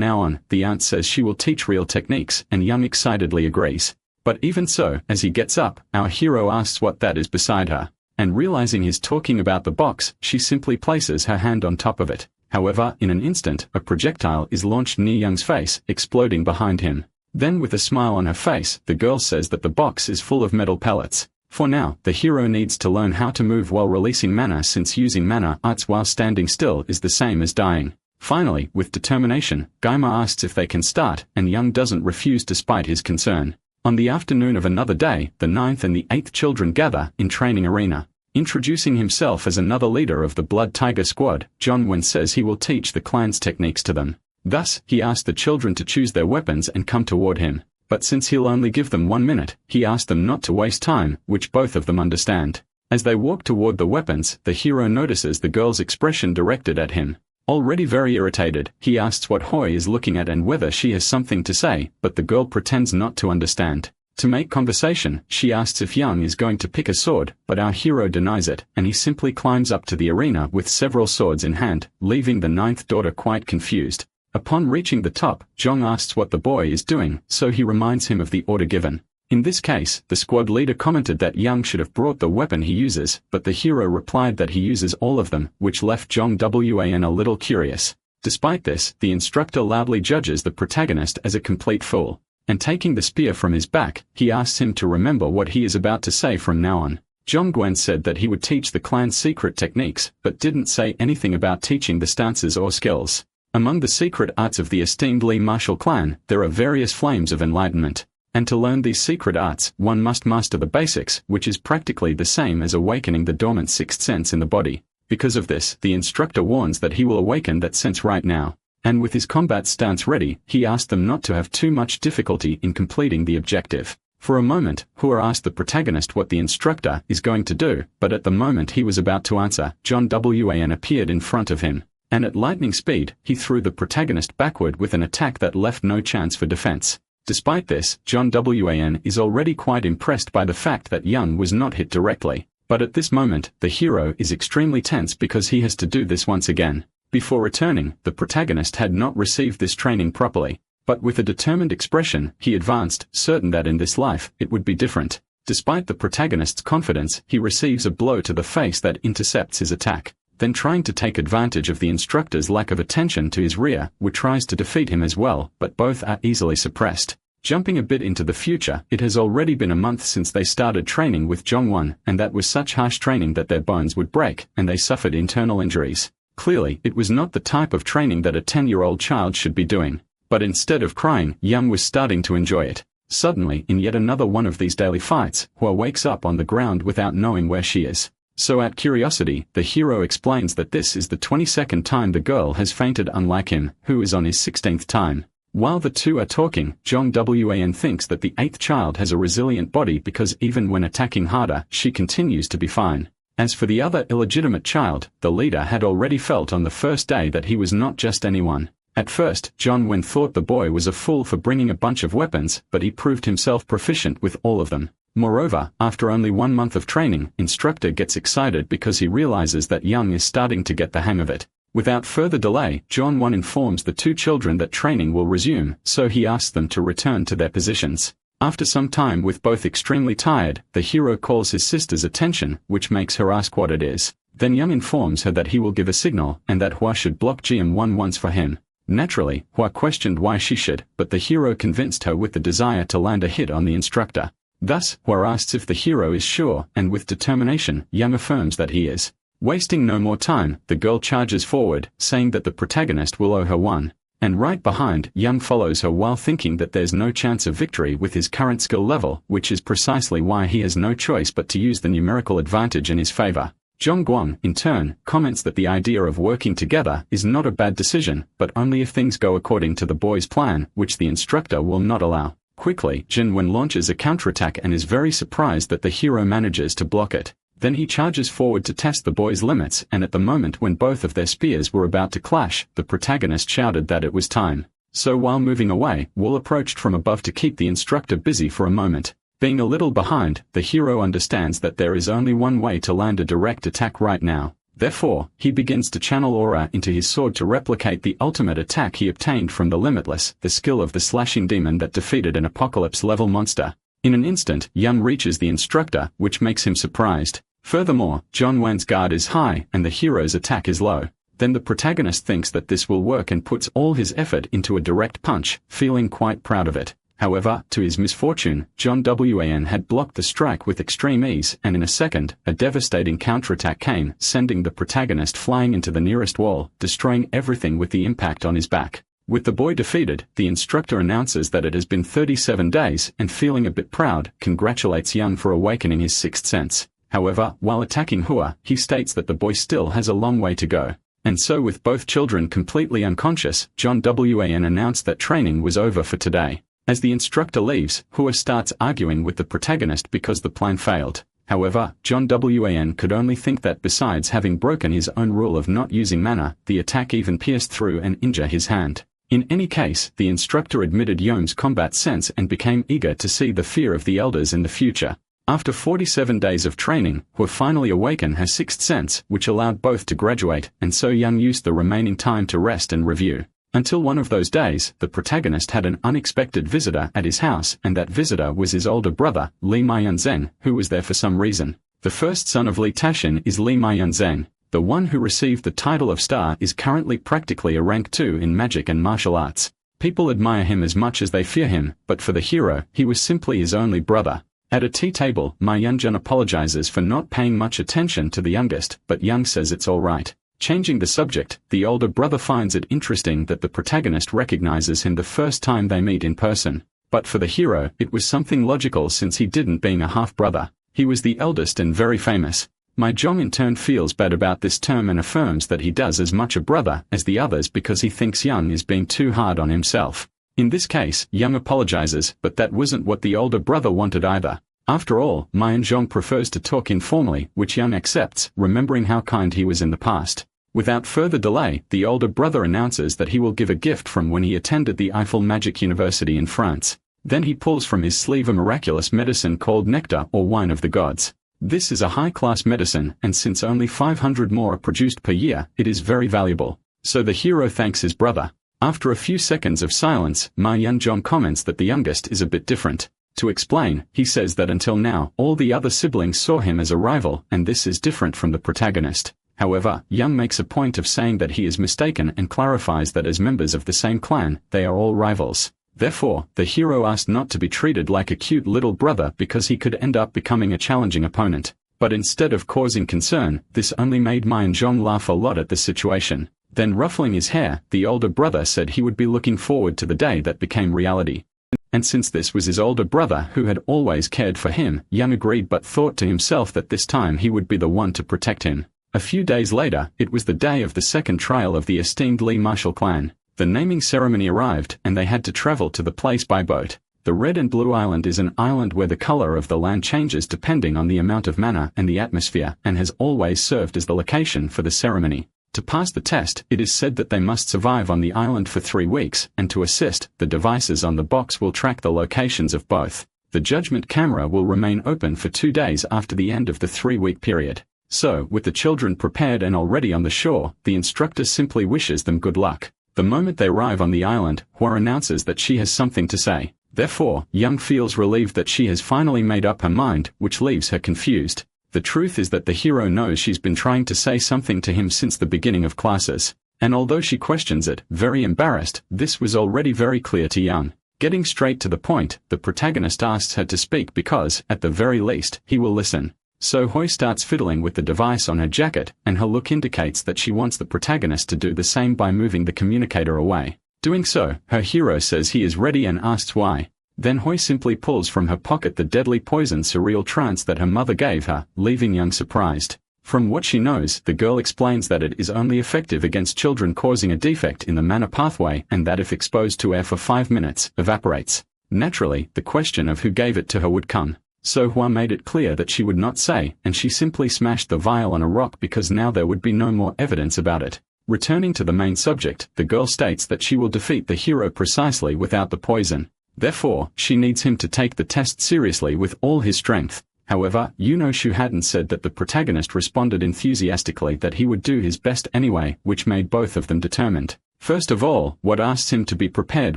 now on, the aunt says she will teach real techniques, and Young excitedly agrees. But even so, as he gets up, our hero asks what that is beside her. And realizing he's talking about the box, she simply places her hand on top of it. However, in an instant, a projectile is launched near Young's face, exploding behind him. Then with a smile on her face, the girl says that the box is full of metal pellets. For now, the hero needs to learn how to move while releasing mana, since using mana arts while standing still is the same as dying. Finally, with determination, Gaima asks if they can start, and Young doesn't refuse despite his concern. On the afternoon of another day, the 9th and the 8th children gather in training arena. Introducing himself as another leader of the Blood Tiger squad, Jongwon says he will teach the clan's techniques to them. Thus, he asks the children to choose their weapons and come toward him. But since he'll only give them 1 minute, he asks them not to waste time, which both of them understand. As they walk toward the weapons, the hero notices the girl's expression directed at him. Already very irritated, he asks what Hoi is looking at and whether she has something to say, but the girl pretends not to understand. To make conversation, she asks if Young is going to pick a sword, but our hero denies it, and he simply climbs up to the arena with several swords in hand, leaving the 9th daughter quite confused. Upon reaching the top, Jong asks what the boy is doing, so he reminds him of the order given. In this case, the squad leader commented that Young should have brought the weapon he uses, but the hero replied that he uses all of them, which left Jong Wan a little curious. Despite this, the instructor loudly judges the protagonist as a complete fool. And taking the spear from his back, he asks him to remember what he is about to say from now on. Jongwon said that he would teach the clan's secret techniques, but didn't say anything about teaching the stances or skills. Among the secret arts of the esteemed Lee martial clan, there are various flames of enlightenment. And to learn these secret arts, one must master the basics, which is practically the same as awakening the dormant sixth sense in the body. Because of this, the instructor warns that he will awaken that sense right now. And with his combat stance ready, he asked them not to have too much difficulty in completing the objective. For a moment, Hua asked the protagonist what the instructor is going to do, but at the moment he was about to answer, John Wan appeared in front of him. And at lightning speed, he threw the protagonist backward with an attack that left no chance for defense. Despite this, John Wan is already quite impressed by the fact that Young was not hit directly. But at this moment, the hero is extremely tense because he has to do this once again. Before returning, the protagonist had not received this training properly. But with a determined expression, he advanced, certain that in this life, it would be different. Despite the protagonist's confidence, he receives a blow to the face that intercepts his attack. Then trying to take advantage of the instructor's lack of attention to his rear, Wu tries to defeat him as well, but both are easily suppressed. Jumping a bit into the future, it has already been a month since they started training with Jongwon, and that was such harsh training that their bones would break, and they suffered internal injuries. Clearly, it was not the type of training that a 10-year-old child should be doing. But instead of crying, Young was starting to enjoy it. Suddenly, in yet another one of these daily fights, Hua wakes up on the ground without knowing where she is. So out curiosity, the hero explains that this is the 22nd time the girl has fainted, unlike him, who is on his 16th time. While the two are talking, Jong Wan thinks that the 8th child has a resilient body because even when attacking harder, she continues to be fine. As for the other illegitimate child, the leader had already felt on the first day that he was not just anyone. At first, John Wen thought the boy was a fool for bringing a bunch of weapons, but he proved himself proficient with all of them. Moreover, after only 1 month of training, instructor gets excited because he realizes that Young is starting to get the hang of it. Without further delay, John Wen informs the two children that training will resume, so he asks them to return to their positions. After some time with both extremely tired, the hero calls his sister's attention, which makes her ask what it is. Then Young informs her that he will give a signal, and that Hua should block GM1 once for him. Naturally, Hua questioned why she should, but the hero convinced her with the desire to land a hit on the instructor. Thus, Hua asks if the hero is sure, and with determination, Young affirms that he is. Wasting no more time, the girl charges forward, saying that the protagonist will owe her one. And right behind, Young follows her while thinking that there's no chance of victory with his current skill level, which is precisely why he has no choice but to use the numerical advantage in his favor. Zhong Guang, in turn, comments that the idea of working together is not a bad decision, but only if things go according to the boy's plan, which the instructor will not allow. Quickly, Jin Wen launches a counterattack and is very surprised that the hero manages to block it. Then he charges forward to test the boy's limits, and at the moment when both of their spears were about to clash, the protagonist shouted that it was time. So while moving away, Wool approached from above to keep the instructor busy for a moment. Being a little behind, the hero understands that there is only one way to land a direct attack right now. Therefore, he begins to channel aura into his sword to replicate the ultimate attack he obtained from the Limitless, the skill of the slashing demon that defeated an apocalypse-level monster. In an instant, Young reaches the instructor, which makes him surprised. Furthermore, John Wan's guard is high and the hero's attack is low. Then the protagonist thinks that this will work and puts all his effort into a direct punch, feeling quite proud of it. However, to his misfortune, John Wan had blocked the strike with extreme ease, and in a second, a devastating counterattack came, sending the protagonist flying into the nearest wall, destroying everything with the impact on his back. With the boy defeated, the instructor announces that it has been 37 days, and feeling a bit proud, congratulates Young for awakening his sixth sense. However, while attacking Hua, he states that the boy still has a long way to go. And so with both children completely unconscious, John Wan announced that training was over for today. As the instructor leaves, Hua starts arguing with the protagonist because the plan failed. However, John Wan could only think that besides having broken his own rule of not using mana, the attack even pierced through and injured his hand. In any case, the instructor admitted Young's combat sense and became eager to see the fear of the elders in the future. After 47 days of training, Hua finally awakened her sixth sense, which allowed both to graduate, and so Young used the remaining time to rest and review. Until one of those days, the protagonist had an unexpected visitor at his house, and that visitor was his older brother, Lee Myunzen, who was there for some reason. The first son of Lee Tashin is Lee Myunzen. The one who received the title of star is currently practically a rank 2 in magic and martial arts. People admire him as much as they fear him, but for the hero, he was simply his only brother. At a tea table, Myunzen apologizes for not paying much attention to the youngest, but Young says it's all right. Changing the subject, the older brother finds it interesting that the protagonist recognizes him the first time they meet in person. But for the hero, it was something logical since he didn't being a half-brother. He was the eldest and very famous. Myung in turn feels bad about this term and affirms that he does as much a brother as the others because he thinks Young is being too hard on himself. In this case, Young apologizes, but that wasn't what the older brother wanted either. After all, Myung prefers to talk informally, which Young accepts, remembering how kind he was in the past. Without further delay, the older brother announces that he will give a gift from when he attended the Eiffel Magic University in France. Then he pulls from his sleeve a miraculous medicine called nectar or wine of the gods. This is a high-class medicine, and since only 500 more are produced per year, it is very valuable. So the hero thanks his brother. After a few seconds of silence, Myung comments that the youngest is a bit different. To explain, he says that until now, all the other siblings saw him as a rival, and this is different from the protagonist. However, Young makes a point of saying that he is mistaken and clarifies that as members of the same clan, they are all rivals. Therefore, the hero asked not to be treated like a cute little brother because he could end up becoming a challenging opponent. But instead of causing concern, this only made Myung laugh a lot at the situation. Then ruffling his hair, the older brother said he would be looking forward to the day that became reality. And since this was his older brother who had always cared for him, Young agreed but thought to himself that this time he would be the one to protect him. A few days later, it was the day of the second trial of the esteemed Lee Marshall clan. The naming ceremony arrived, and they had to travel to the place by boat. The Red and Blue Island is an island where the color of the land changes depending on the amount of mana and the atmosphere, and has always served as the location for the ceremony. To pass the test, it is said that they must survive on the island for 3 weeks, and to assist, the devices on the box will track the locations of both. The judgment camera will remain open for 2 days after the end of the 3-week period. So, with the children prepared and already on the shore, the instructor simply wishes them good luck. The moment they arrive on the island, Hua announces that she has something to say. Therefore, Young feels relieved that she has finally made up her mind, which leaves her confused. The truth is that the hero knows she's been trying to say something to him since the beginning of classes. And although she questions it, very embarrassed, this was already very clear to Young. Getting straight to the point, the protagonist asks her to speak because, at the very least, he will listen. So Hoi starts fiddling with the device on her jacket, and her look indicates that she wants the protagonist to do the same by moving the communicator away. Doing so, her hero says he is ready and asks why. Then Hoi simply pulls from her pocket the deadly poison surreal trance that her mother gave her, leaving Young surprised. From what she knows, the girl explains that it is only effective against children causing a defect in the mana pathway and that if exposed to air for 5 minutes, evaporates. Naturally, the question of who gave it to her would come. So Hua made it clear that she would not say, and she simply smashed the vial on a rock because now there would be no more evidence about it. Returning to the main subject, the girl states that she will defeat the hero precisely without the poison. Therefore, she needs him to take the test seriously with all his strength. However, Yuno Shu hadn't said that the protagonist responded enthusiastically that he would do his best anyway, which made both of them determined. First of all, What asks him to be prepared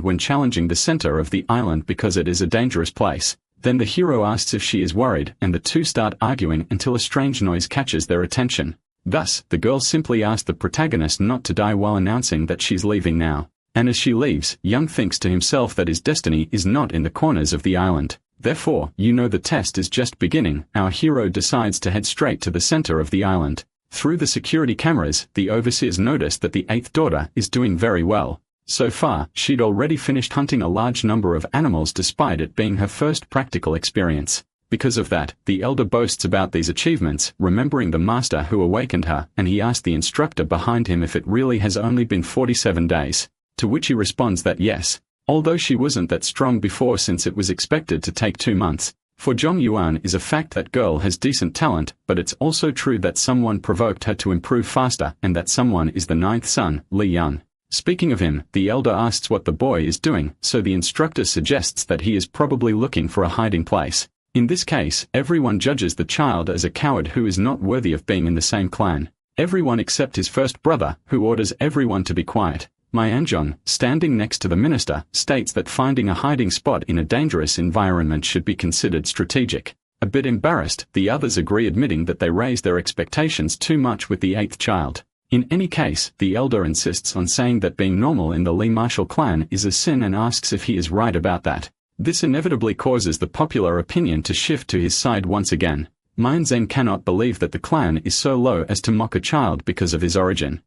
when challenging the center of the island because it is a dangerous place. Then the hero asks if she is worried, and the two start arguing until a strange noise catches their attention. Thus, the girl simply asks the protagonist not to die while announcing that she's leaving now. And as she leaves, Young thinks to himself that his destiny is not in the corners of the island. Therefore, the test is just beginning. Our hero decides to head straight to the center of the island. Through the security cameras, the overseers notice that the 8th daughter is doing very well. So far, she'd already finished hunting a large number of animals despite it being her first practical experience. Because of that, the elder boasts about these achievements, remembering the master who awakened her, and he asked the instructor behind him if it really has only been 47 days. To which he responds that yes. Although she wasn't that strong before since it was expected to take 2 months. For Zhong Yuan is a fact that girl has decent talent, but it's also true that someone provoked her to improve faster and that someone is the 9th son, Li Yan. Speaking of him, the elder asks what the boy is doing, so the instructor suggests that he is probably looking for a hiding place. In this case, everyone judges the child as a coward who is not worthy of being in the same clan. Everyone except his first brother, who orders everyone to be quiet. My Anjong, standing next to the minister, states that finding a hiding spot in a dangerous environment should be considered strategic. A bit embarrassed, the others agree, admitting that they raised their expectations too much with the 8th child. In any case, the elder insists on saying that being normal in the Li martial clan is a sin and asks if he is right about that. This inevitably causes the popular opinion to shift to his side once again. Mein Zeng cannot believe that the clan is so low as to mock a child because of his origin.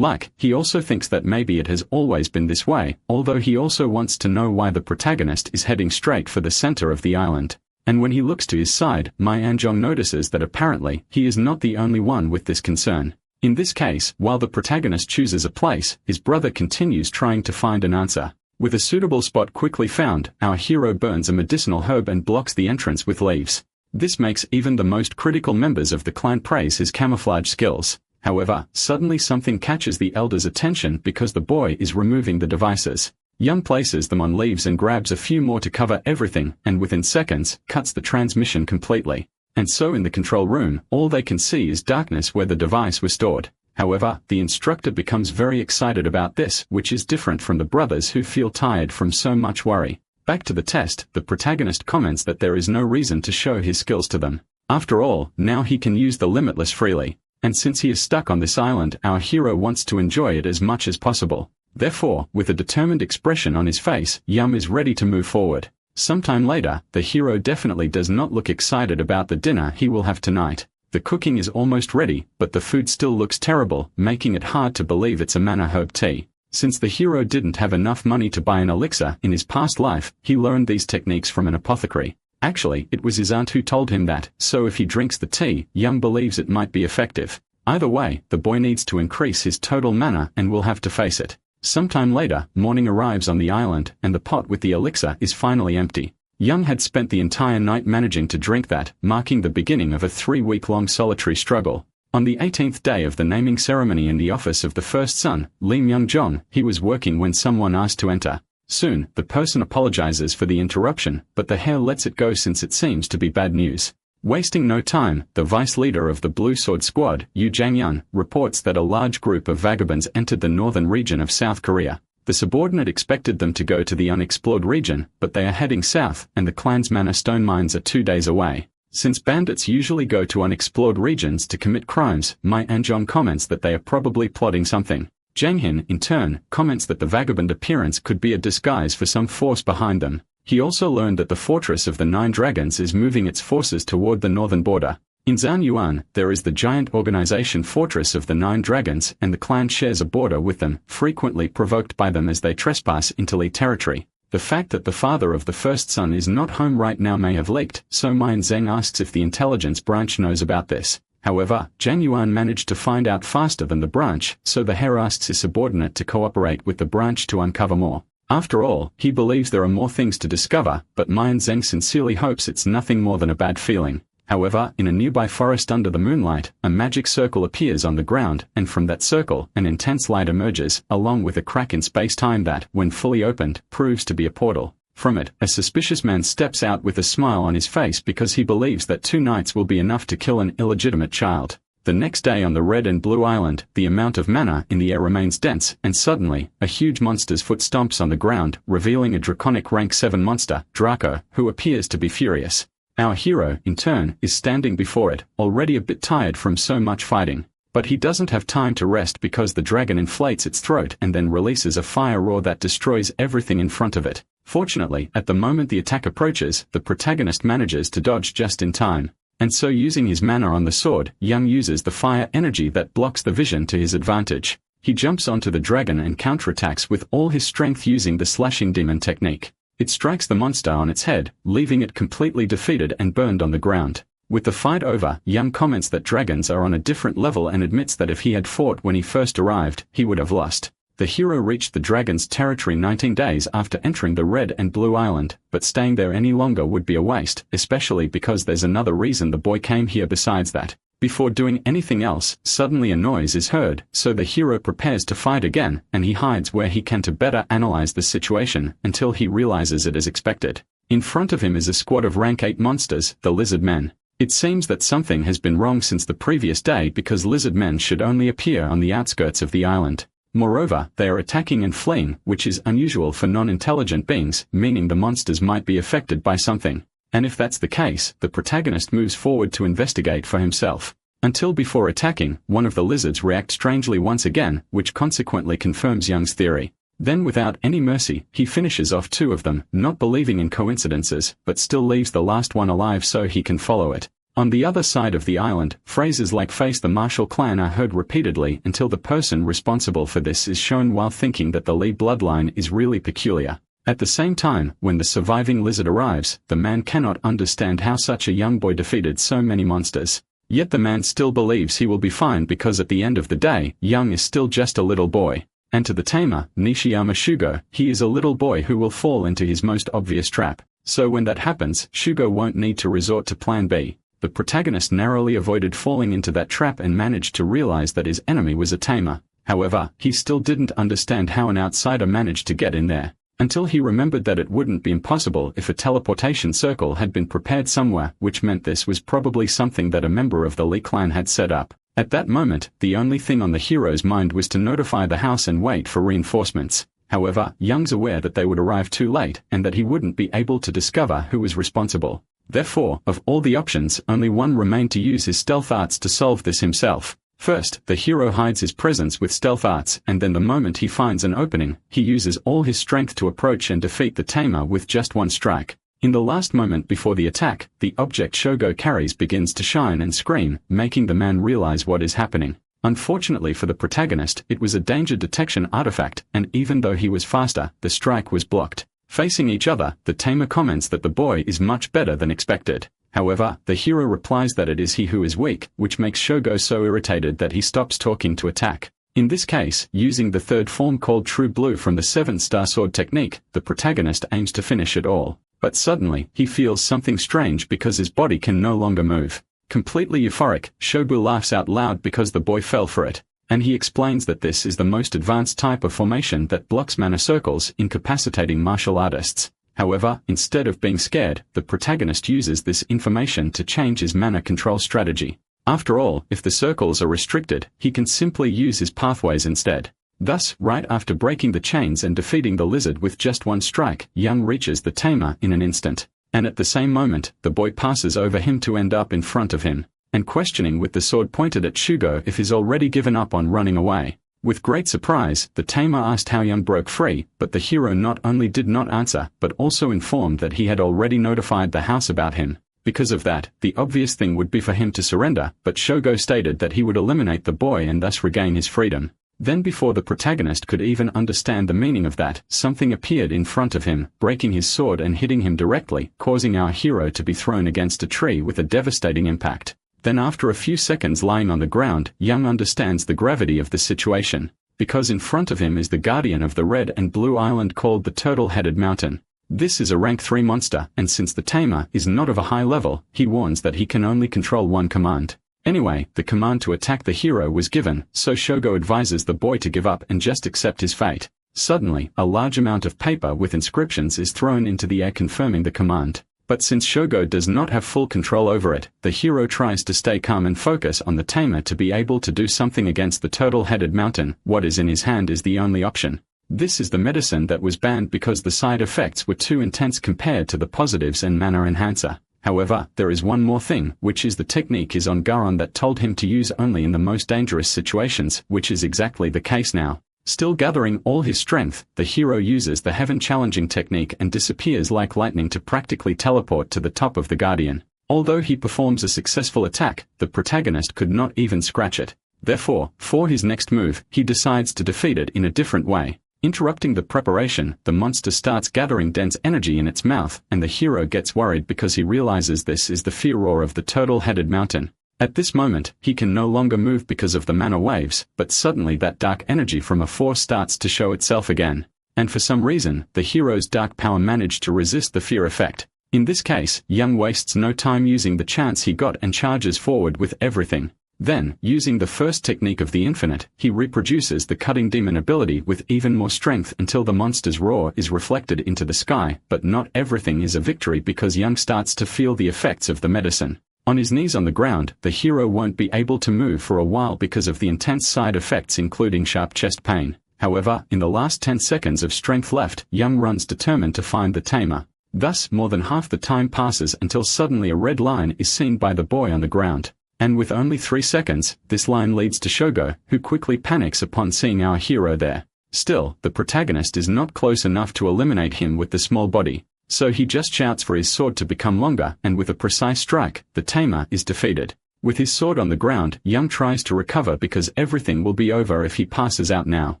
He also thinks that maybe it has always been this way, although he also wants to know why the protagonist is heading straight for the center of the island. And when he looks to his side, Mai Anjong notices that apparently, he is not the only one with this concern. In this case, while the protagonist chooses a place, his brother continues trying to find an answer. With a suitable spot quickly found, our hero burns a medicinal herb and blocks the entrance with leaves. This makes even the most critical members of the clan praise his camouflage skills. However, suddenly something catches the elder's attention because the boy is removing the devices. Young places them on leaves and grabs a few more to cover everything, and within seconds, cuts the transmission completely. And so in the control room, all they can see is darkness where the device was stored. However, the instructor becomes very excited about this, which is different from the brothers who feel tired from so much worry. Back to the test, the protagonist comments that there is no reason to show his skills to them. After all, now he can use the limitless freely. And since he is stuck on this island, our hero wants to enjoy it as much as possible. Therefore, with a determined expression on his face, Yum is ready to move forward. Sometime later, the hero definitely does not look excited about the dinner he will have tonight. The cooking is almost ready, but the food still looks terrible, making it hard to believe it's a mana herb tea. Since the hero didn't have enough money to buy an elixir in his past life, he learned these techniques from an apothecary. Actually, it was his aunt who told him that, so if he drinks the tea, Yum believes it might be effective. Either way, the boy needs to increase his total mana and will have to face it. Sometime later, morning arrives on the island, and the pot with the elixir is finally empty. Young had spent the entire night managing to drink that, marking the beginning of a 3-week-long solitary struggle. On the 18th day of the naming ceremony in the office of the first son, Li Myung-jong, he was working when someone asked to enter. Soon, the person apologizes for the interruption, but the hair lets it go since it seems to be bad news. Wasting no time, the vice leader of the Blue Sword Squad, Yu Jangyun, reports that a large group of vagabonds entered the northern region of South Korea. The subordinate expected them to go to the unexplored region, but they are heading south, and the clan's mana stone mines are 2 days away. Since bandits usually go to unexplored regions to commit crimes, Mai Anjong comments that they are probably plotting something. Janghin, in turn, comments that the vagabond appearance could be a disguise for some force behind them. He also learned that the Fortress of the 9 Dragons is moving its forces toward the northern border. In Zhanyuan, there is the giant organization Fortress of the 9 Dragons, and the clan shares a border with them, frequently provoked by them as they trespass into Li territory. The fact that the father of the first son is not home right now may have leaked, so Mein Zeng asks if the intelligence branch knows about this. However, Zhang Yuan managed to find out faster than the branch, so the heir asks his subordinate to cooperate with the branch to uncover more. After all, he believes there are more things to discover, but Mian Zheng sincerely hopes it's nothing more than a bad feeling. However, in a nearby forest under the moonlight, a magic circle appears on the ground, and from that circle, an intense light emerges, along with a crack in space-time that, when fully opened, proves to be a portal. From it, a suspicious man steps out with a smile on his face because he believes that 2 nights will be enough to kill an illegitimate child. The next day on the Red and Blue Island, the amount of mana in the air remains dense, and suddenly, a huge monster's foot stomps on the ground, revealing a draconic rank 7 monster, Draco, who appears to be furious. Our hero, in turn, is standing before it, already a bit tired from so much fighting. But he doesn't have time to rest because the dragon inflates its throat and then releases a fire roar that destroys everything in front of it. Fortunately, at the moment the attack approaches, the protagonist manages to dodge just in time. And so using his mana on the sword, Young uses the fire energy that blocks the vision to his advantage. He jumps onto the dragon and counterattacks with all his strength using the slashing demon technique. It strikes the monster on its head, leaving it completely defeated and burned on the ground. With the fight over, Young comments that dragons are on a different level and admits that if he had fought when he first arrived, he would have lost. The hero reached the dragon's territory 19 days after entering the Red and Blue Island, but staying there any longer would be a waste, especially because there's another reason the boy came here besides that. Before doing anything else, suddenly a noise is heard, so the hero prepares to fight again, and he hides where he can to better analyze the situation until he realizes it is expected. In front of him is a squad of rank 8 monsters, the lizard men. It seems that something has been wrong since the previous day because lizard men should only appear on the outskirts of the island. Moreover, they are attacking and fleeing, which is unusual for non-intelligent beings, meaning the monsters might be affected by something. And if that's the case, the protagonist moves forward to investigate for himself. Until before attacking, one of the lizards reacts strangely once again, which consequently confirms Young's theory. Then without any mercy, he finishes off 2 of them, not believing in coincidences, but still leaves the last one alive so he can follow it. On the other side of the island, phrases like "face the martial clan" are heard repeatedly until the person responsible for this is shown while thinking that the Lee bloodline is really peculiar. At the same time, when the surviving lizard arrives, the man cannot understand how such a young boy defeated so many monsters. Yet the man still believes he will be fine because at the end of the day, Young is still just a little boy. And to the tamer, Nishiyama Shugo, he is a little boy who will fall into his most obvious trap. So when that happens, Shugo won't need to resort to plan B. The protagonist narrowly avoided falling into that trap and managed to realize that his enemy was a tamer. However, he still didn't understand how an outsider managed to get in there. Until he remembered that it wouldn't be impossible if a teleportation circle had been prepared somewhere, which meant this was probably something that a member of the Lee clan had set up. At that moment, the only thing on the hero's mind was to notify the house and wait for reinforcements. However, Young's aware that they would arrive too late and that he wouldn't be able to discover who was responsible. Therefore, of all the options, only one remained: to use his stealth arts to solve this himself. First, the hero hides his presence with stealth arts, and then the moment he finds an opening, he uses all his strength to approach and defeat the tamer with just 1 strike. In the last moment before the attack, the object Shogo carries begins to shine and scream, making the man realize what is happening. Unfortunately for the protagonist, it was a danger detection artifact, and even though he was faster, the strike was blocked. Facing each other, the tamer comments that the boy is much better than expected. However, the hero replies that it is he who is weak, which makes Shogo so irritated that he stops talking to attack. In this case, using the 3rd form called True Blue from the 7-star sword technique, the protagonist aims to finish it all. But suddenly, he feels something strange because his body can no longer move. Completely euphoric, Shobu laughs out loud because the boy fell for it. And he explains that this is the most advanced type of formation that blocks mana circles, incapacitating martial artists. However, instead of being scared, the protagonist uses this information to change his mana control strategy. After all, if the circles are restricted, he can simply use his pathways instead. Thus, right after breaking the chains and defeating the lizard with just 1 strike, Young reaches the tamer in an instant. And at the same moment, the boy passes over him to end up in front of him, and questioning with the sword pointed at Shugo if he's already given up on running away. With great surprise, the tamer asked how Young broke free, but the hero not only did not answer, but also informed that he had already notified the house about him. Because of that, the obvious thing would be for him to surrender, but Shogo stated that he would eliminate the boy and thus regain his freedom. Then before the protagonist could even understand the meaning of that, something appeared in front of him, breaking his sword and hitting him directly, causing our hero to be thrown against a tree with a devastating impact. Then after a few seconds lying on the ground, Young understands the gravity of the situation. because in front of him is the guardian of the red and blue island called the Turtle-Headed Mountain. This is a rank 3 monster, and since the tamer is not of a high level, he warns that he can only control one command. Anyway, the command to attack the hero was given, so Shogo advises the boy to give up and just accept his fate. Suddenly, a large amount of paper with inscriptions is thrown into the air confirming the command. But since Shogo does not have full control over it, the hero tries to stay calm and focus on the tamer to be able to do something against the Turtle-Headed Mountain. What is in his hand is the only option. This is the medicine that was banned because the side effects were too intense compared to the positives and mana enhancer. However, there is one more thing, which is the technique is on Garon that told him to use only in the most dangerous situations, which is exactly the case now. Still gathering all his strength, the hero uses the heaven challenging technique and disappears like lightning to practically teleport to the top of the guardian. Although he performs a successful attack, the protagonist could not even scratch it. Therefore, for his next move, he decides to defeat it in a different way. Interrupting the preparation, the monster starts gathering dense energy in its mouth, and the hero gets worried because he realizes this is the furor of the Turtle-Headed Mountain. At this moment, he can no longer move because of the mana waves, but suddenly that dark energy from a force starts to show itself again. And for some reason, the hero's dark power managed to resist the fear effect. In this case, Young wastes no time using the chance he got and charges forward with everything. Then, using the first technique of the infinite, he reproduces the cutting demon ability with even more strength until the monster's roar is reflected into the sky, but not everything is a victory because Young starts to feel the effects of the medicine. On his knees on the ground, the hero won't be able to move for a while because of the intense side effects including sharp chest pain. However, in the last 10 seconds of strength left, Young runs determined to find the tamer. Thus, more than half the time passes until suddenly a red line is seen by the boy on the ground. And with only 3 seconds, this line leads to Shogo, who quickly panics upon seeing our hero there. Still, the protagonist is not close enough to eliminate him with the small body. So he just shouts for his sword to become longer, and with a precise strike, the tamer is defeated. With his sword on the ground, Young tries to recover because everything will be over if he passes out now.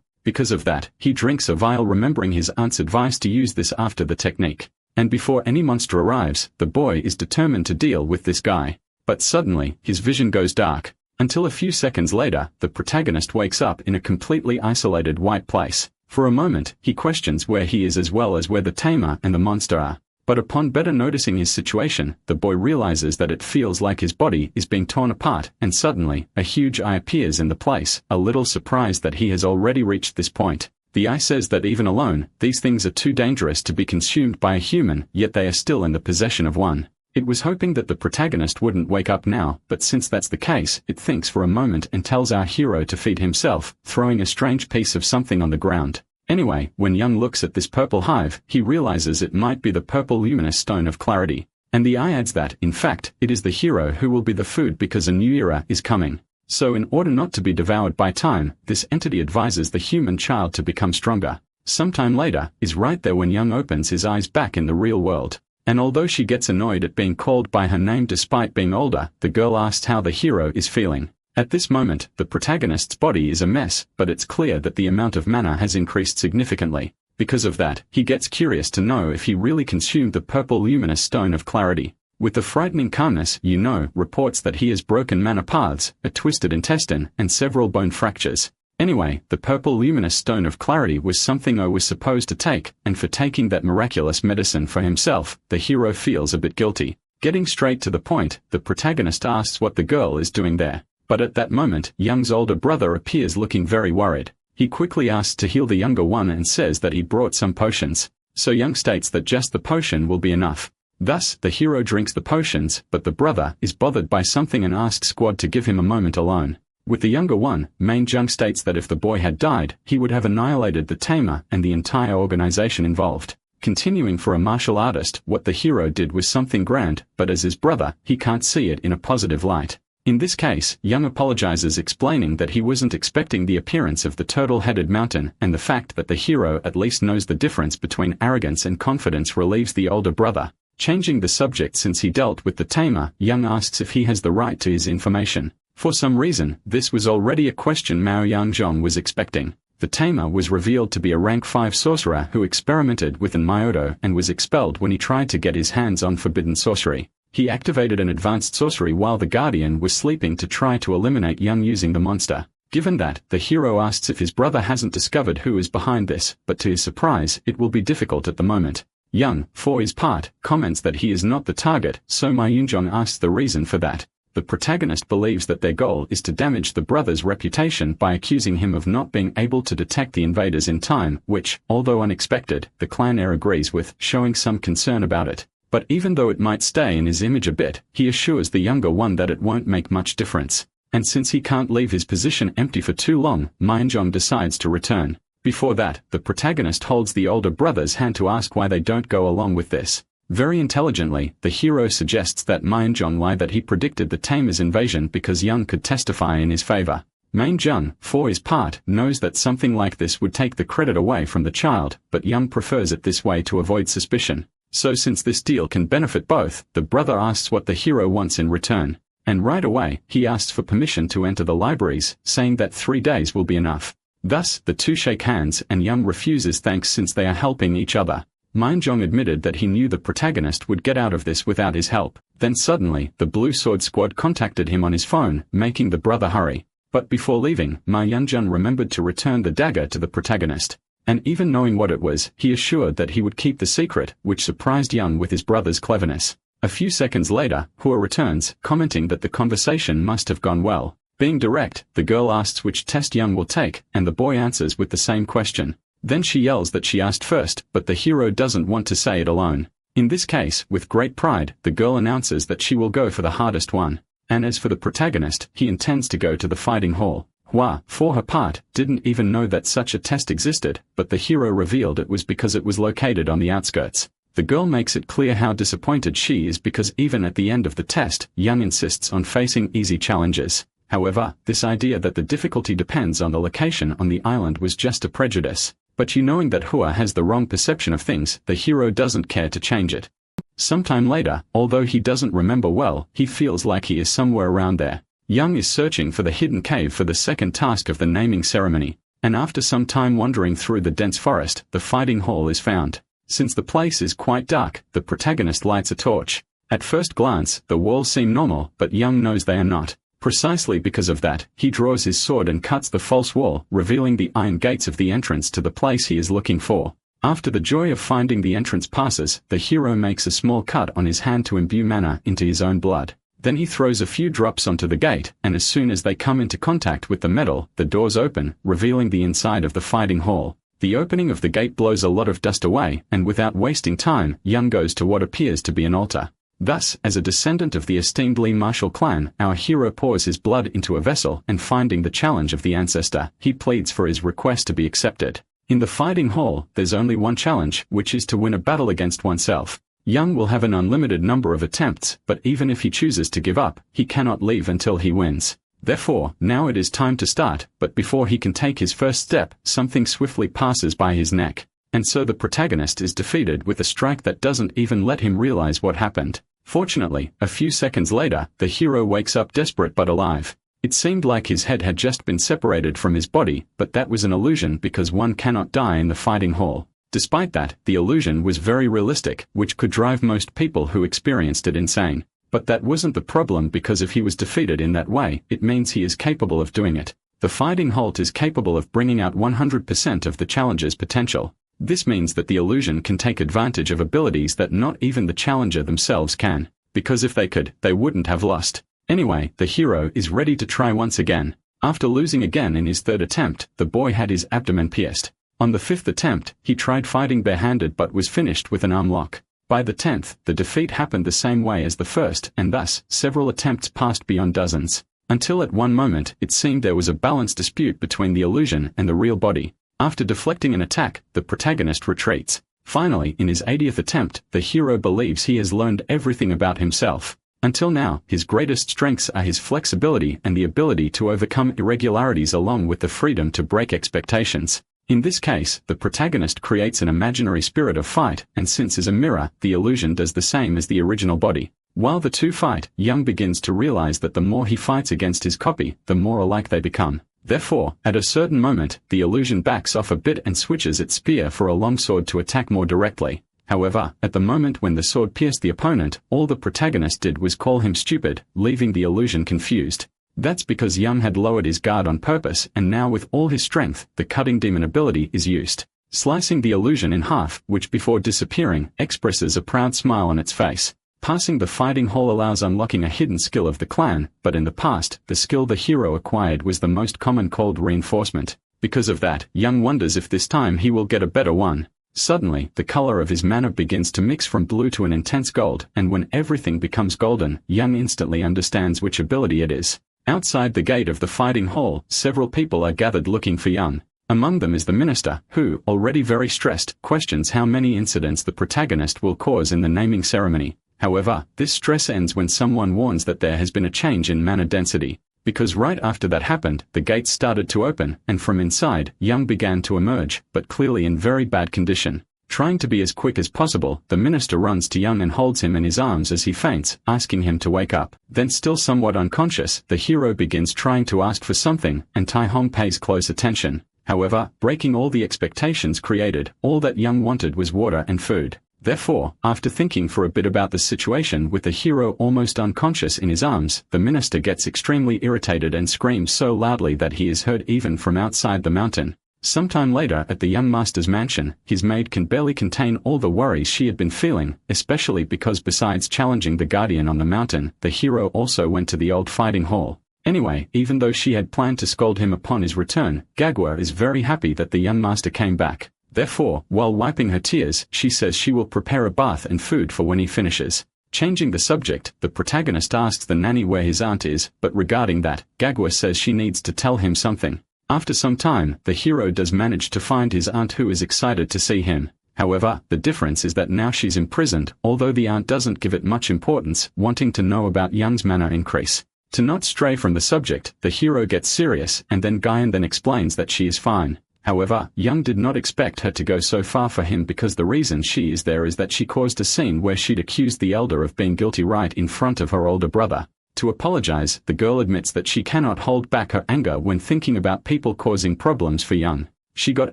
Because of that, he drinks a vial remembering his aunt's advice to use this after the technique. And before any monster arrives, the boy is determined to deal with this guy. But suddenly, his vision goes dark. Until a few seconds later, the protagonist wakes up in a completely isolated white place. For a moment, he questions where he is as well as where the tamer and the monster are. But upon better noticing his situation, the boy realizes that it feels like his body is being torn apart, and suddenly, a huge eye appears in the place, a little surprised that he has already reached this point. The eye says that even alone, these things are too dangerous to be consumed by a human, yet they are still in the possession of one. It was hoping that the protagonist wouldn't wake up now, but since that's the case, it thinks for a moment and tells our hero to feed himself, throwing a strange piece of something on the ground. Anyway, when Young looks at this purple hive, he realizes it might be the purple luminous stone of clarity. And the eye adds that, in fact, it is the hero who will be the food because a new era is coming. So in order not to be devoured by time, this entity advises the human child to become stronger. Sometime later, is right there when Young opens his eyes back in the real world. And although she gets annoyed at being called by her name despite being older, the girl asks how the hero is feeling. At this moment, the protagonist's body is a mess, but it's clear that the amount of mana has increased significantly. Because of that, he gets curious to know if he really consumed the purple luminous stone of clarity. With the frightening calmness, reports that he has broken mana paths, a twisted intestine, and several bone fractures. Anyway, the purple luminous stone of clarity was something O was supposed to take, and for taking that miraculous medicine for himself, the hero feels a bit guilty. Getting straight to the point, the protagonist asks what the girl is doing there. But at that moment, Young's older brother appears looking very worried. He quickly asks to heal the younger one and says that he brought some potions. So Young states that just the potion will be enough. Thus, the hero drinks the potions, but the brother is bothered by something and asks Squad to give him a moment alone. With the younger one, Main Jung states that if the boy had died, he would have annihilated the tamer and the entire organization involved. Continuing for a martial artist, what the hero did was something grand, but as his brother, he can't see it in a positive light. In this case, Young apologizes explaining that he wasn't expecting the appearance of the Turtle-Headed Mountain, and the fact that the hero at least knows the difference between arrogance and confidence relieves the older brother. Changing the subject since he dealt with the tamer, Young asks if he has the right to his information. For some reason, this was already a question Mao Yangjong was expecting. The tamer was revealed to be a rank 5 sorcerer who experimented with an Myoto and was expelled when he tried to get his hands on forbidden sorcery. He activated an advanced sorcery while the Guardian was sleeping to try to eliminate Young using the monster. Given that, the hero asks if his brother hasn't discovered who is behind this, but to his surprise, it will be difficult at the moment. Young, for his part, comments that he is not the target, so Ma Yunjong asks the reason for that. The protagonist believes that their goal is to damage the brother's reputation by accusing him of not being able to detect the invaders in time, which, although unexpected, the clan heir agrees with, showing some concern about it. But even though it might stay in his image a bit, he assures the younger one that it won't make much difference. And since he can't leave his position empty for too long, Ma Yunjong decides to return. Before that, the protagonist holds the older brother's hand to ask why they don't go along with this. Very intelligently, the hero suggests that Ma Yunjong lie that he predicted the Tamer's invasion because Young could testify in his favor. Ma Yunjong, for his part, knows that something like this would take the credit away from the child, but Young prefers it this way to avoid suspicion. So since this deal can benefit both, the brother asks what the hero wants in return. And right away, he asks for permission to enter the libraries, saying that 3 days will be enough. Thus, the two shake hands and Young refuses thanks since they are helping each other. Ma Yunjong admitted that he knew the protagonist would get out of this without his help. Then suddenly, the Blue Sword Squad contacted him on his phone, making the brother hurry. But before leaving, Ma Yunjong remembered to return the dagger to the protagonist. And even knowing what it was, he assured that he would keep the secret, which surprised Young with his brother's cleverness. A few seconds later, Hua returns, commenting that the conversation must have gone well. Being direct, the girl asks which test Young will take, and the boy answers with the same question. Then she yells that she asked first, but the hero doesn't want to say it alone. In this case, with great pride, the girl announces that she will go for the hardest one. And as for the protagonist, he intends to go to the fighting hall. Hua, for her part, didn't even know that such a test existed, but the hero revealed it was because it was located on the outskirts. The girl makes it clear how disappointed she is because even at the end of the test, Young insists on facing easy challenges. However, this idea that the difficulty depends on the location on the island was just a prejudice. But knowing that Hua has the wrong perception of things, the hero doesn't care to change it. Sometime later, although he doesn't remember well, he feels like he is somewhere around there. Young is searching for the hidden cave for the second task of the naming ceremony, and after some time wandering through the dense forest, the fighting hall is found. Since the place is quite dark, the protagonist lights a torch. At first glance, the walls seem normal, but Young knows they are not. Precisely because of that, he draws his sword and cuts the false wall, revealing the iron gates of the entrance to the place he is looking for. After the joy of finding the entrance passes, the hero makes a small cut on his hand to imbue mana into his own blood. Then he throws a few drops onto the gate, and as soon as they come into contact with the metal, the doors open, revealing the inside of the fighting hall. The opening of the gate blows a lot of dust away, and without wasting time, Young goes to what appears to be an altar. Thus, as a descendant of the esteemed Li martial clan, our hero pours his blood into a vessel and finding the challenge of the ancestor, he pleads for his request to be accepted. In the fighting hall, there's only one challenge, which is to win a battle against oneself. Young will have an unlimited number of attempts, but even if he chooses to give up, he cannot leave until he wins. Therefore, now it is time to start, but before he can take his first step, something swiftly passes by his neck. And so the protagonist is defeated with a strike that doesn't even let him realize what happened. Fortunately, a few seconds later, the hero wakes up desperate but alive. It seemed like his head had just been separated from his body, but that was an illusion because one cannot die in the fighting hall. Despite that, the illusion was very realistic, which could drive most people who experienced it insane. But that wasn't the problem because if he was defeated in that way, it means he is capable of doing it. The fighting halt is capable of bringing out 100% of the challenger's potential. This means that the illusion can take advantage of abilities that not even the challenger themselves can, because if they could, they wouldn't have lost. Anyway, the hero is ready to try once again. After losing again in his third attempt, the boy had his abdomen pierced. On the fifth attempt, he tried fighting barehanded but was finished with an arm lock. By the 10th, the defeat happened the same way as the first, and thus, several attempts passed beyond dozens. Until at one moment, it seemed there was a balance dispute between the illusion and the real body. After deflecting an attack, the protagonist retreats. Finally, in his 80th attempt, the hero believes he has learned everything about himself. Until now, his greatest strengths are his flexibility and the ability to overcome irregularities along with the freedom to break expectations. In this case, the protagonist creates an imaginary spirit of fight, and since as a mirror, the illusion does the same as the original body. While the two fight, Young begins to realize that the more he fights against his copy, the more alike they become. Therefore, at a certain moment, the illusion backs off a bit and switches its spear for a long sword to attack more directly. However, at the moment when the sword pierced the opponent, all the protagonist did was call him stupid, leaving the illusion confused. That's because Young had lowered his guard on purpose, and now with all his strength, the cutting demon ability is used, slicing the illusion in half, which before disappearing, expresses a proud smile on its face. Passing the fighting hole allows unlocking a hidden skill of the clan, but in the past, the skill the hero acquired was the most common, called reinforcement. Because of that, Young wonders if this time he will get a better one. Suddenly, the color of his mana begins to mix from blue to an intense gold, and when everything becomes golden, Young instantly understands which ability it is. Outside the gate of the fighting hall, several people are gathered looking for Young. Among them is the minister, who, already very stressed, questions how many incidents the protagonist will cause in the naming ceremony. However, this stress ends when someone warns that there has been a change in mana density. Because right after that happened, the gates started to open, and from inside, Young began to emerge, but clearly in very bad condition. Trying to be as quick as possible, the minister runs to Young and holds him in his arms as he faints, asking him to wake up. Then, still somewhat unconscious, the hero begins trying to ask for something, and Tai Hong pays close attention. However, breaking all the expectations created, all that Young wanted was water and food. Therefore, after thinking for a bit about the situation with the hero almost unconscious in his arms, the minister gets extremely irritated and screams so loudly that he is heard even from outside the mountain. Sometime later at the young master's mansion, his maid can barely contain all the worries she had been feeling, especially because besides challenging the guardian on the mountain, the hero also went to the old fighting hall. Anyway, even though she had planned to scold him upon his return, Gagwa is very happy that the young master came back. Therefore, while wiping her tears, she says she will prepare a bath and food for when he finishes. Changing the subject, the protagonist asks the nanny where his aunt is, but regarding that, Gagwa says she needs to tell him something. After some time, the hero does manage to find his aunt, who is excited to see him. However, the difference is that now she's imprisoned, although the aunt doesn't give it much importance, wanting to know about Young's mana increase. To not stray from the subject, the hero gets serious, and then Guyan then explains that she is fine. However, Young did not expect her to go so far for him, because the reason she is there is that she caused a scene where she'd accused the elder of being guilty right in front of her older brother. To apologize, the girl admits that she cannot hold back her anger when thinking about people causing problems for Young. She got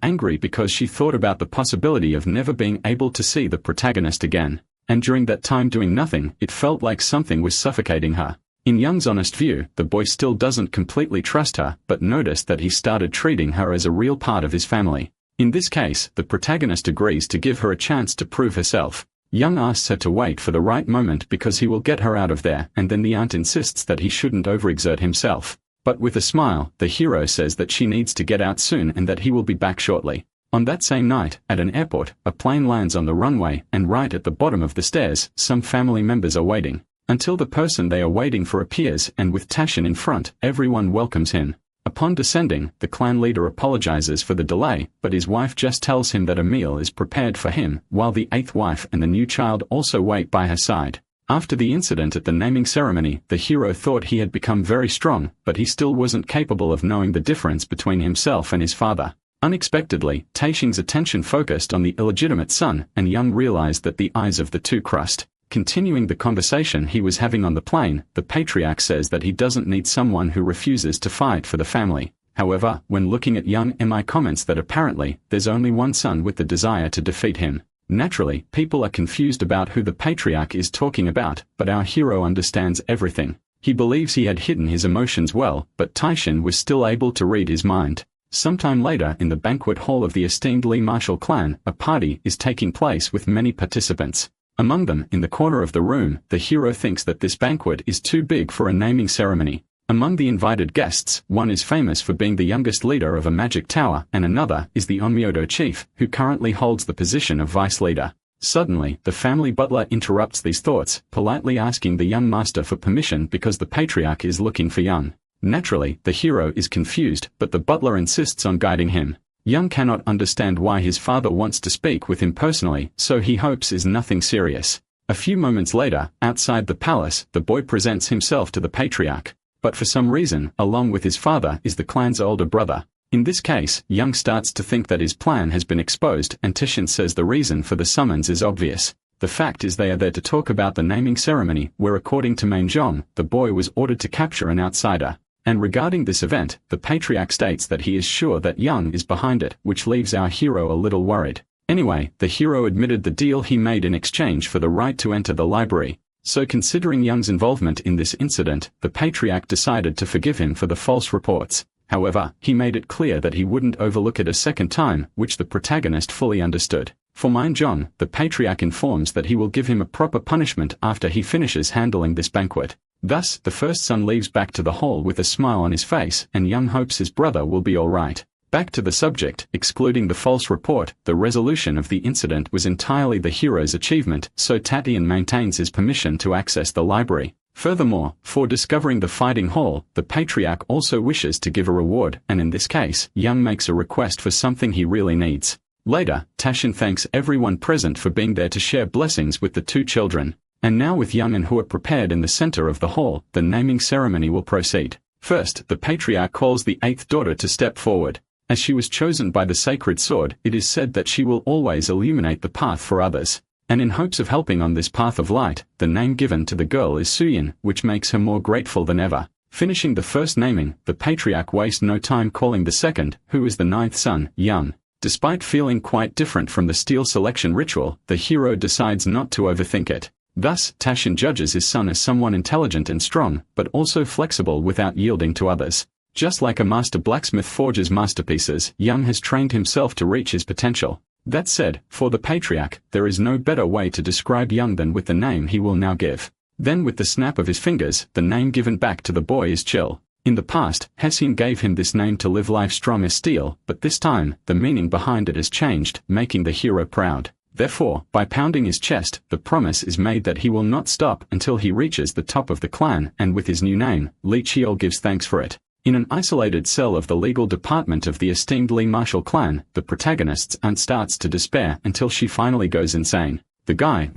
angry because she thought about the possibility of never being able to see the protagonist again. And during that time doing nothing, it felt like something was suffocating her. In Young's honest view, the boy still doesn't completely trust her, but noticed that he started treating her as a real part of his family. In this case, the protagonist agrees to give her a chance to prove herself. Young asks her to wait for the right moment because he will get her out of there, and then the aunt insists that he shouldn't overexert himself. But with a smile, the hero says that she needs to get out soon and that he will be back shortly. On that same night, at an airport, a plane lands on the runway, and right at the bottom of the stairs, some family members are waiting. Until the person they are waiting for appears, and with Tashin in front, everyone welcomes him. Upon descending, the clan leader apologizes for the delay, but his wife just tells him that a meal is prepared for him, while the eighth wife and the new child also wait by her side. After the incident at the naming ceremony, the hero thought he had become very strong, but he still wasn't capable of knowing the difference between himself and his father. Unexpectedly, Taishing's attention focused on the illegitimate son, and Young realized that the eyes of the two crossed. Continuing the conversation he was having on the plane, the patriarch says that he doesn't need someone who refuses to fight for the family. However, when looking at Young, Mi comments that apparently, there's only one son with the desire to defeat him. Naturally, people are confused about who the patriarch is talking about, but our hero understands everything. He believes he had hidden his emotions well, but Taishin was still able to read his mind. Sometime later in the banquet hall of the esteemed Lee Marshall clan, a party is taking place with many participants. Among them, in the corner of the room, the hero thinks that this banquet is too big for a naming ceremony. Among the invited guests, one is famous for being the youngest leader of a magic tower, and another is the Onmyodo chief, who currently holds the position of vice leader. Suddenly, the family butler interrupts these thoughts, politely asking the young master for permission because the patriarch is looking for Young. Naturally, the hero is confused, but the butler insists on guiding him. Young cannot understand why his father wants to speak with him personally, so he hopes is nothing serious. A few moments later, outside the palace, the boy presents himself to the patriarch. But for some reason, along with his father is the clan's older brother. In this case, Young starts to think that his plan has been exposed, and Tishin says the reason for the summons is obvious. The fact is they are there to talk about the naming ceremony, where according to Mainzhong, the boy was ordered to capture an outsider. And regarding this event, the patriarch states that he is sure that Young is behind it, which leaves our hero a little worried. Anyway, the hero admitted the deal he made in exchange for the right to enter the library. So considering Young's involvement in this incident, the patriarch decided to forgive him for the false reports. However, he made it clear that he wouldn't overlook it a second time, which the protagonist fully understood. For John, the patriarch informs that he will give him a proper punishment after he finishes handling this banquet. Thus, the first son leaves back to the hall with a smile on his face, and Young hopes his brother will be alright. Back to the subject, excluding the false report, the resolution of the incident was entirely the hero's achievement, so Tatian maintains his permission to access the library. Furthermore, for discovering the fighting hall, the patriarch also wishes to give a reward, and in this case, Young makes a request for something he really needs. Later, Tasshin thanks everyone present for being there to share blessings with the two children. And now with Young and Hua prepared in the center of the hall, the naming ceremony will proceed. First, the patriarch calls the eighth daughter to step forward. As she was chosen by the sacred sword, it is said that she will always illuminate the path for others. And in hopes of helping on this path of light, the name given to the girl is Suyin, which makes her more grateful than ever. Finishing the first naming, the patriarch wastes no time calling the second, who is the ninth son, Young. Despite feeling quite different from the steel selection ritual, the hero decides not to overthink it. Thus, Tasshin judges his son as someone intelligent and strong, but also flexible without yielding to others. Just like a master blacksmith forges masterpieces, Young has trained himself to reach his potential. That said, for the patriarch, there is no better way to describe Young than with the name he will now give. Then with the snap of his fingers, the name given back to the boy is Chill. In the past, Hessien gave him this name to live life strong as steel, but this time, the meaning behind it has changed, making the hero proud. Therefore, by pounding his chest, the promise is made that he will not stop until he reaches the top of the clan, and with his new name, Li Chiol gives thanks for it. In an isolated cell of the legal department of the esteemed Li Marshall clan, the protagonist's aunt starts to despair until she finally goes insane. The guy,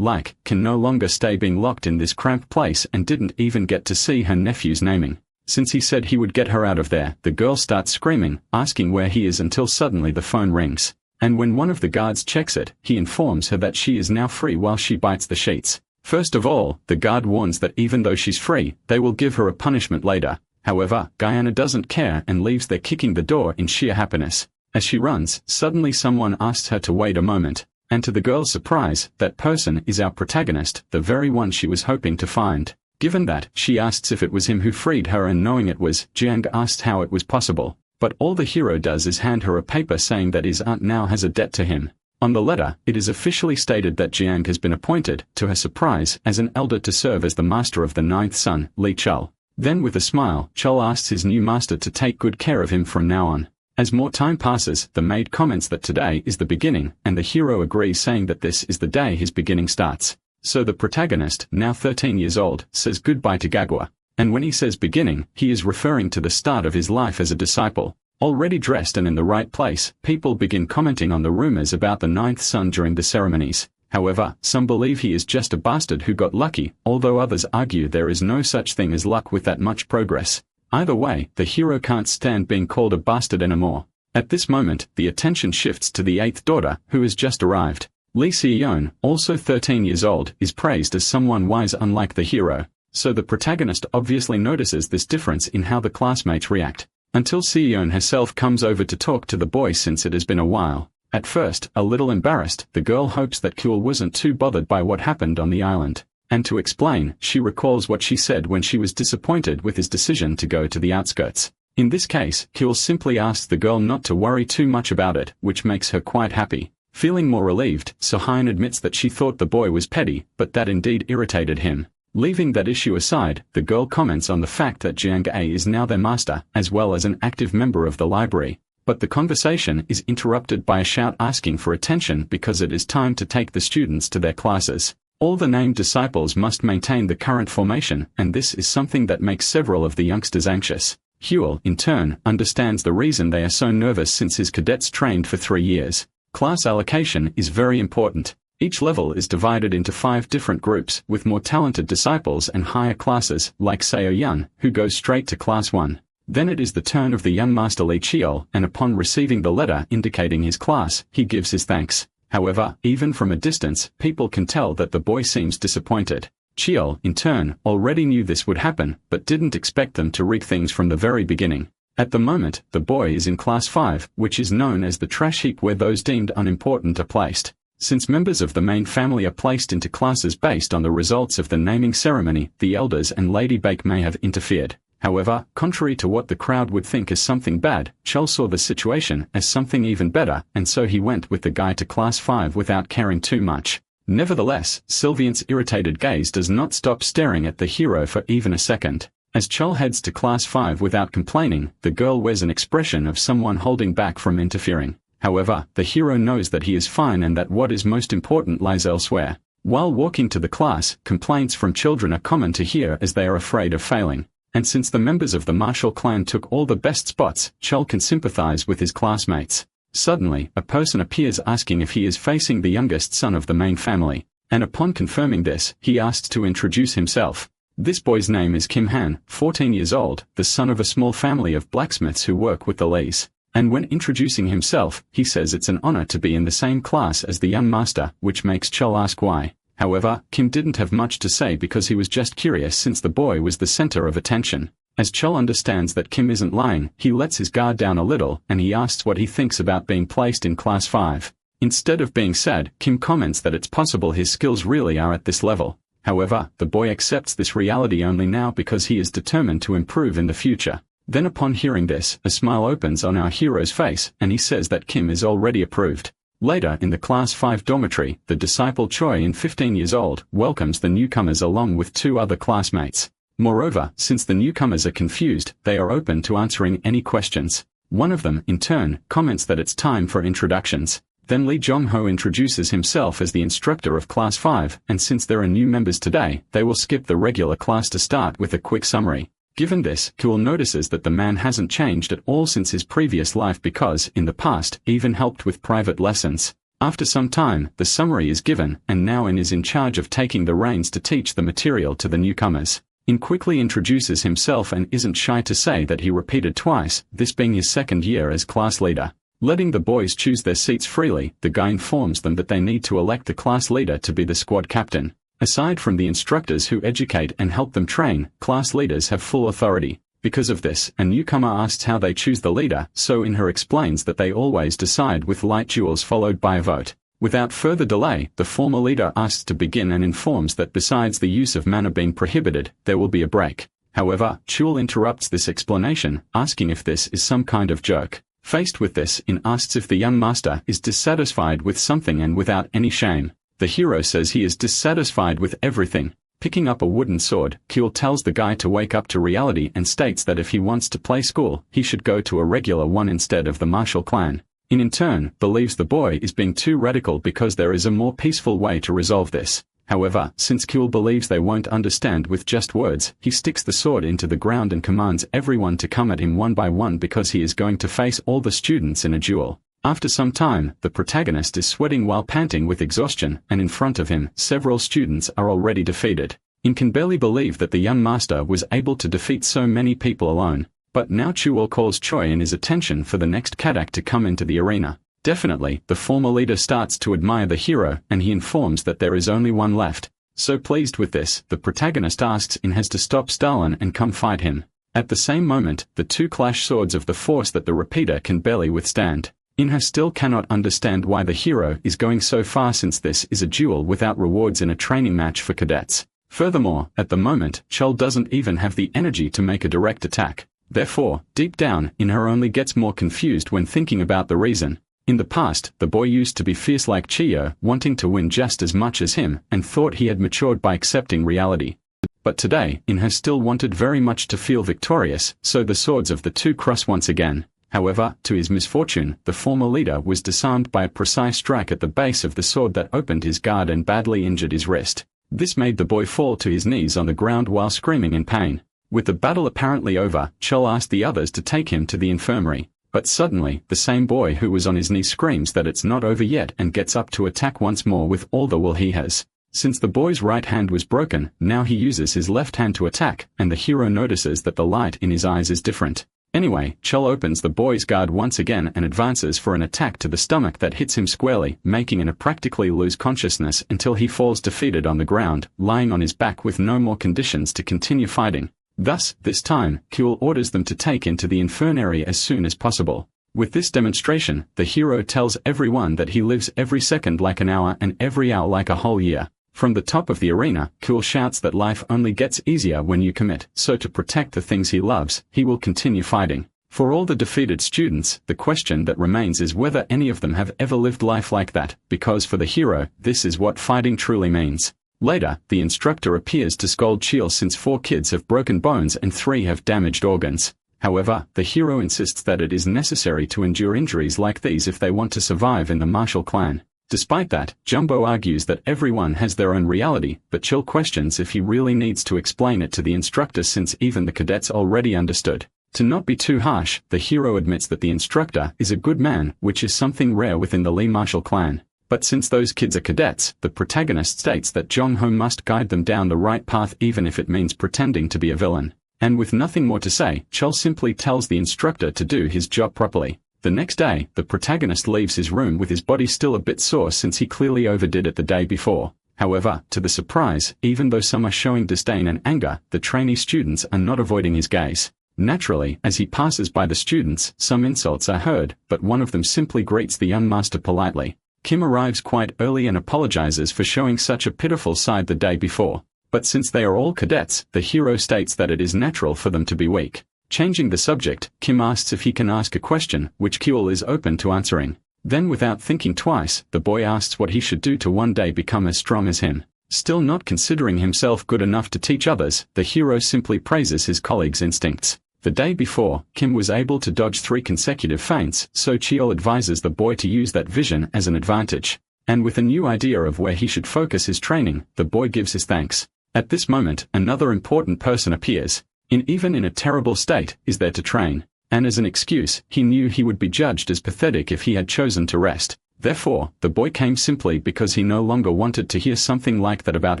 can no longer stay being locked in this cramped place and didn't even get to see her nephew's naming. Since he said he would get her out of there, the girl starts screaming, asking where he is until suddenly the phone rings. And when one of the guards checks it, he informs her that she is now free while she bites the sheets. First of all, the guard warns that even though she's free, they will give her a punishment later. However, Guyana doesn't care and leaves there kicking the door in sheer happiness. As she runs, suddenly someone asks her to wait a moment. And to the girl's surprise, that person is our protagonist, the very one she was hoping to find. Given that, she asks if it was him who freed her, and knowing it was, Jiang asks how it was possible. But all the hero does is hand her a paper saying that his aunt now has a debt to him. On the letter, it is officially stated that Jiang has been appointed, to her surprise, as an elder to serve as the master of the ninth son, Li Chul. Then with a smile, Chul asks his new master to take good care of him from now on. As more time passes, the maid comments that today is the beginning, and the hero agrees, saying that this is the day his beginning starts. So the protagonist, now 13 years old, says goodbye to Gagua. And when he says beginning, he is referring to the start of his life as a disciple. Already dressed and in the right place, people begin commenting on the rumors about the ninth son during the ceremonies. However, some believe he is just a bastard who got lucky, although others argue there is no such thing as luck with that much progress. Either way, the hero can't stand being called a bastard anymore. At this moment, the attention shifts to the eighth daughter, who has just arrived. Li Xion, also 13 years old, is praised as someone wise unlike the hero. So the protagonist obviously notices this difference in how the classmates react. Until Xion herself comes over to talk to the boy since it has been a while. At first, a little embarrassed, the girl hopes that Kuhl wasn't too bothered by what happened on the island. And to explain, she recalls what she said when she was disappointed with his decision to go to the outskirts. In this case, Kuhl simply asks the girl not to worry too much about it, which makes her quite happy. Feeling more relieved, Sohyun admits that she thought the boy was petty, but that indeed irritated him. Leaving that issue aside, the girl comments on the fact that Jiang A is now their master, as well as an active member of the library. But the conversation is interrupted by a shout asking for attention because it is time to take the students to their classes. All the named disciples must maintain the current formation, and this is something that makes several of the youngsters anxious. Huel, in turn, understands the reason they are so nervous since his cadets trained for 3 years. Class allocation is very important. Each level is divided into 5 different groups, with more talented disciples and higher classes, like Seo Yun, who goes straight to Class 1. Then it is the turn of the young master Li Chiol, and upon receiving the letter indicating his class, he gives his thanks. However, even from a distance, people can tell that the boy seems disappointed. Chiol, in turn, already knew this would happen, but didn't expect them to rig things from the very beginning. At the moment, the boy is in Class 5, which is known as the trash heap where those deemed unimportant are placed. Since members of the main family are placed into classes based on the results of the naming ceremony, the elders and Lady Bake may have interfered. However, contrary to what the crowd would think as something bad, Chol saw the situation as something even better, and so he went with the guy to Class 5 without caring too much. Nevertheless, Sylvian's irritated gaze does not stop staring at the hero for even a second. As Chol heads to Class 5 without complaining, the girl wears an expression of someone holding back from interfering. However, the hero knows that he is fine and that what is most important lies elsewhere. While walking to the class, complaints from children are common to hear as they are afraid of failing. And since the members of the martial clan took all the best spots, Chol can sympathize with his classmates. Suddenly, a person appears asking if he is facing the youngest son of the main family, and upon confirming this, he asks to introduce himself. This boy's name is Kim Han, 14 years old, the son of a small family of blacksmiths who work with the Lees. And when introducing himself, he says it's an honor to be in the same class as the young master, which makes Chol ask why. However, Kim didn't have much to say because he was just curious since the boy was the center of attention. As Chol understands that Kim isn't lying, he lets his guard down a little and he asks what he thinks about being placed in Class 5. Instead of being sad, Kim comments that it's possible his skills really are at this level. However, the boy accepts this reality only now because he is determined to improve in the future. Then upon hearing this, a smile opens on our hero's face and he says that Kim is already approved. Later in the Class 5 dormitory, the disciple Choi, 15 years old, welcomes the newcomers along with 2 other classmates. Moreover, since the newcomers are confused, they are open to answering any questions. One of them, in turn, comments that it's time for introductions. Then Lee Jong-ho introduces himself as the instructor of Class 5, and since there are new members today, they will skip the regular class to start with a quick summary. Given this, Kuhl notices that the man hasn't changed at all since his previous life because, in the past, even helped with private lessons. After some time, the summary is given, and now In is in charge of taking the reins to teach the material to the newcomers. In quickly introduces himself and isn't shy to say that he repeated twice, this being his second year as class leader. Letting the boys choose their seats freely, the guy informs them that they need to elect the class leader to be the squad captain. Aside from the instructors who educate and help them train, class leaders have full authority. Because of this, a newcomer asks how they choose the leader, so In explains that they always decide with light duels followed by a vote. Without further delay, the former leader asks to begin and informs that besides the use of mana being prohibited, there will be a break. However, Chul interrupts this explanation, asking if this is some kind of joke. Faced with this, In asks if the young master is dissatisfied with something and without any shame. The hero says he is dissatisfied with everything. Picking up a wooden sword, Kuhl tells the guy to wake up to reality and states that if he wants to play school, he should go to a regular one instead of the martial clan. In turn, believes the boy is being too radical because there is a more peaceful way to resolve this. However, since Kuhl believes they won't understand with just words, he sticks the sword into the ground and commands everyone to come at him one by one because he is going to face all the students in a duel. After some time, the protagonist is sweating while panting with exhaustion, and in front of him, several students are already defeated. In can barely believe that the young master was able to defeat so many people alone. But now Chuol calls Choi in his attention for the next Kadak to come into the arena. Definitely, the former leader starts to admire the hero, and he informs that there is only one left. So pleased with this, the protagonist asks In has to stop Stalin and come fight him. At the same moment, the 2 clash swords of the force that the repeater can barely withstand. In still cannot understand why the hero is going so far since this is a duel without rewards in a training match for cadets. Furthermore, at the moment, Chol doesn't even have the energy to make a direct attack. Therefore, deep down, In only gets more confused when thinking about the reason. In the past, the boy used to be fierce like Chiyo, wanting to win just as much as him, and thought he had matured by accepting reality. But today, In still wanted very much to feel victorious, so the swords of the 2 cross once again. However, to his misfortune, the former leader was disarmed by a precise strike at the base of the sword that opened his guard and badly injured his wrist. This made the boy fall to his knees on the ground while screaming in pain. With the battle apparently over, Chol asked the others to take him to the infirmary. But suddenly, the same boy who was on his knees screams that it's not over yet and gets up to attack once more with all the will he has. Since the boy's right hand was broken, now he uses his left hand to attack, and the hero notices that the light in his eyes is different. Anyway, Chol opens the boy's guard once again and advances for an attack to the stomach that hits him squarely, making him practically lose consciousness until he falls defeated on the ground, lying on his back with no more conditions to continue fighting. Thus, this time, Kuhl orders them to take into the infirmary as soon as possible. With this demonstration, the hero tells everyone that he lives every second like an hour and every hour like a whole year. From the top of the arena, Cool shouts that life only gets easier when you commit, so to protect the things he loves, he will continue fighting. For all the defeated students, the question that remains is whether any of them have ever lived life like that, because for the hero, this is what fighting truly means. Later, the instructor appears to scold Chil since 4 kids have broken bones and 3 have damaged organs. However, the hero insists that it is necessary to endure injuries like these if they want to survive in the martial clan. Despite that, Jumbo argues that everyone has their own reality, but Chil questions if he really needs to explain it to the instructor since even the cadets already understood. To not be too harsh, the hero admits that the instructor is a good man, which is something rare within the Lee martial clan. But since those kids are cadets, the protagonist states that Jong-ho must guide them down the right path even if it means pretending to be a villain. And with nothing more to say, Chol simply tells the instructor to do his job properly. The next day, the protagonist leaves his room with his body still a bit sore since he clearly overdid it the day before. However, to the surprise, even though some are showing disdain and anger, the trainee students are not avoiding his gaze. Naturally, as he passes by the students, some insults are heard, but one of them simply greets the young master politely. Kim arrives quite early and apologizes for showing such a pitiful side the day before. But since they are all cadets, the hero states that it is natural for them to be weak. Changing the subject, Kim asks if he can ask a question, which Kyul is open to answering. Then without thinking twice, the boy asks what he should do to one day become as strong as him. Still not considering himself good enough to teach others, the hero simply praises his colleagues' instincts. The day before, Kim was able to dodge 3 consecutive feints, so Cheol advises the boy to use that vision as an advantage. And with a new idea of where he should focus his training, the boy gives his thanks. At this moment, another important person appears. Even in a terrible state, is there to train. And as an excuse, he knew he would be judged as pathetic if he had chosen to rest. Therefore, the boy came simply because he no longer wanted to hear something like that about